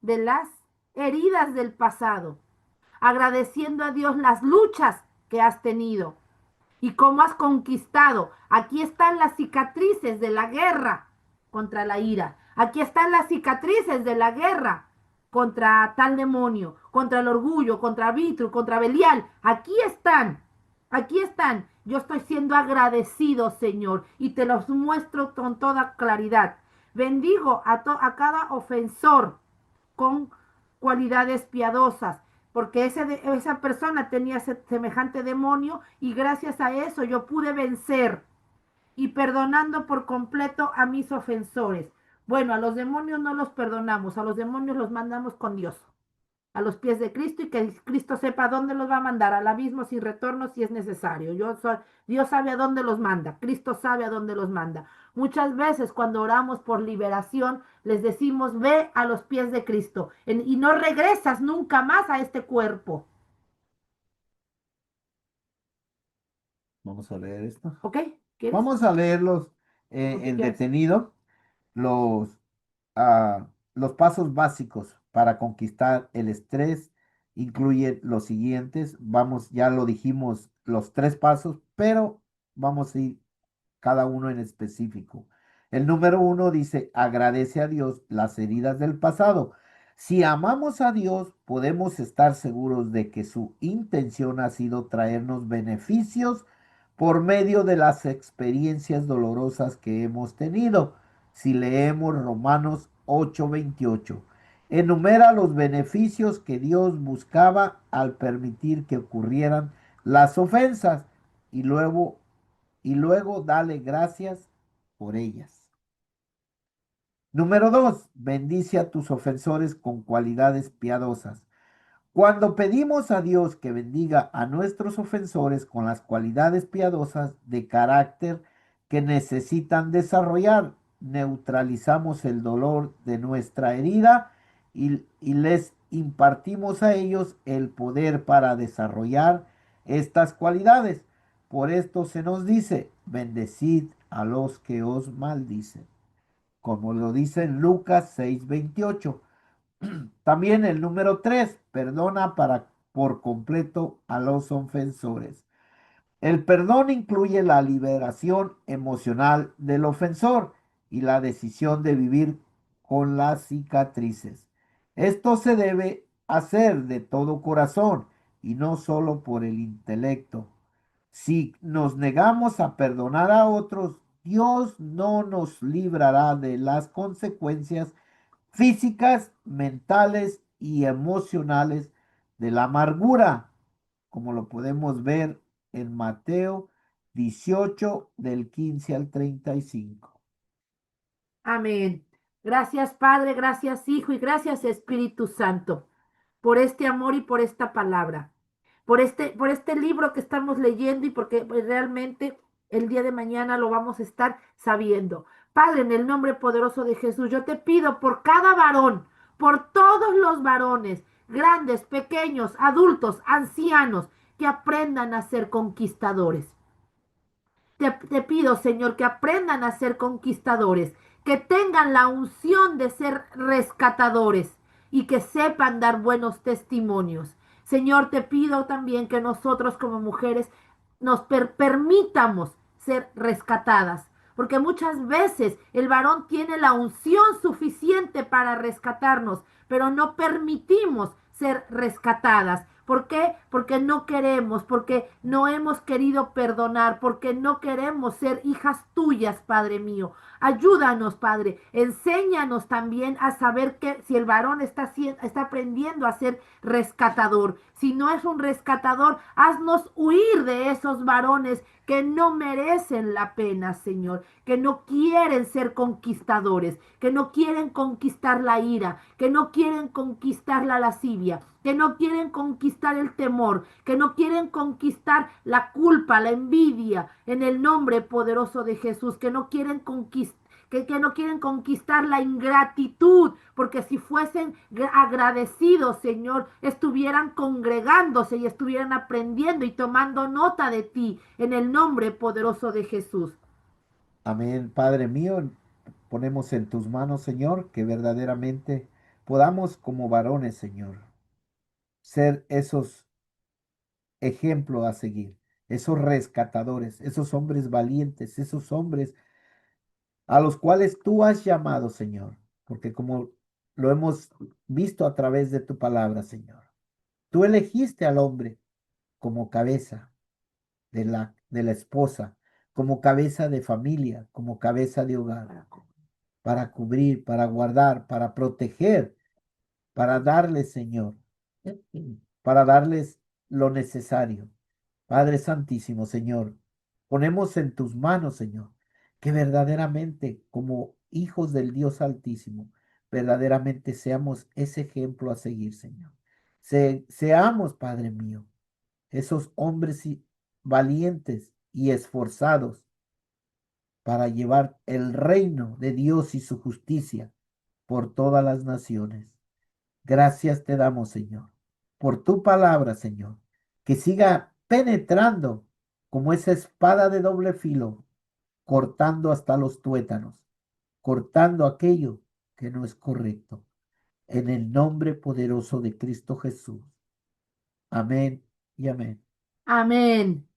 de las heridas del pasado, agradeciendo a Dios las luchas que has tenido y cómo has conquistado. Aquí están las cicatrices de la guerra contra la ira. Aquí están las cicatrices de la guerra contra tal demonio, contra el orgullo, contra Vitru, contra Belial. Aquí están. Aquí están. Yo estoy siendo agradecido, Señor, y te los muestro con toda claridad. Bendigo a cada ofensor con cualidades piadosas, porque esa persona tenía semejante demonio y gracias a eso yo pude vencer y perdonando por completo a mis ofensores. Bueno, a los demonios no los perdonamos, a los demonios los mandamos con Dios, a los pies de Cristo y que Cristo sepa dónde los va a mandar, al abismo sin retorno si es necesario. Dios sabe a dónde los manda, Cristo sabe a dónde los manda. Muchas veces cuando oramos por liberación, les decimos, ve a los pies de Cristo y no regresas nunca más a este cuerpo. Vamos a leer esto. ¿Ok? ¿Quieres? Vamos a leerlos ¿O qué en quieres? detenido, los, los pasos básicos para conquistar el estrés. Incluyen los siguientes. Vamos, ya lo dijimos, los tres pasos, pero vamos a ir cada uno en específico. El número uno dice, agradece a Dios las heridas del pasado. Si amamos a Dios, podemos estar seguros de que su intención ha sido traernos beneficios por medio de las experiencias dolorosas que hemos tenido. Si leemos Romanos 8:28, enumera los beneficios que Dios buscaba al permitir que ocurrieran las ofensas y luego dale gracias por ellas. Número dos, bendice a tus ofensores con cualidades piadosas. Cuando pedimos a Dios que bendiga a nuestros ofensores con las cualidades piadosas de carácter que necesitan desarrollar, neutralizamos el dolor de nuestra herida y les impartimos a ellos el poder para desarrollar estas cualidades. Por esto se nos dice, bendecid a los que os maldicen, como lo dice en Lucas 6:28. También el número 3, perdona por completo a los ofensores. El perdón incluye la liberación emocional del ofensor y la decisión de vivir con las cicatrices. Esto se debe hacer de todo corazón y no solo por el intelecto. Si nos negamos a perdonar a otros, Dios no nos librará de las consecuencias físicas, mentales y emocionales de la amargura, como lo podemos ver en Mateo 18 del 15 al 35. Amén. Gracias Padre, gracias Hijo y gracias Espíritu Santo por este amor y por esta palabra, por este libro que estamos leyendo y porque pues, realmente el día de mañana lo vamos a estar sabiendo. Padre, en el nombre poderoso de Jesús, yo te pido por cada varón, por todos los varones, grandes, pequeños, adultos, ancianos, que aprendan a ser conquistadores Te pido, Señor, que aprendan a ser conquistadores, que tengan la unción de ser rescatadores y que sepan dar buenos testimonios. Señor, te pido también que nosotros como mujeres nos permitamos ser rescatadas, porque muchas veces el varón tiene la unción suficiente para rescatarnos, pero no permitimos ser rescatadas. ¿Por qué? Porque no queremos, porque no hemos querido perdonar, porque no queremos ser hijas tuyas, Padre mío. Ayúdanos, Padre. Enséñanos también a saber que si el varón está aprendiendo a ser rescatador. Si no es un rescatador, haznos huir de esos varones que no merecen la pena, Señor, que no quieren ser conquistadores, que no quieren conquistar la ira, que no quieren conquistar la lascivia, que no quieren conquistar el temor, que no quieren conquistar la culpa, la envidia, en el nombre poderoso de Jesús, que no quieren conquistar que no quieren conquistar la ingratitud, porque si fuesen agradecidos, Señor, estuvieran congregándose y estuvieran aprendiendo y tomando nota de ti, en el nombre poderoso de Jesús. Amén, Padre mío, ponemos en tus manos, Señor, que verdaderamente podamos como varones, Señor, ser esos ejemplos a seguir, esos rescatadores, esos hombres valientes, esos hombres a los cuales tú has llamado, Señor, porque como lo hemos visto a través de tu palabra, Señor, tú elegiste al hombre como cabeza de la esposa, como cabeza de familia, como cabeza de hogar, para cubrir, para guardar, para proteger, para darles, Señor, para darles lo necesario. Padre Santísimo, Señor, ponemos en tus manos, Señor, que verdaderamente como hijos del Dios Altísimo, verdaderamente seamos ese ejemplo a seguir, Señor. Seamos, Padre mío, esos hombres valientes y esforzados para llevar el reino de Dios y su justicia por todas las naciones. Gracias te damos, Señor, por tu palabra, Señor, que siga penetrando como esa espada de doble filo, cortando hasta los tuétanos, cortando aquello que no es correcto. En el nombre poderoso de Cristo Jesús. Amén y amén. Amén.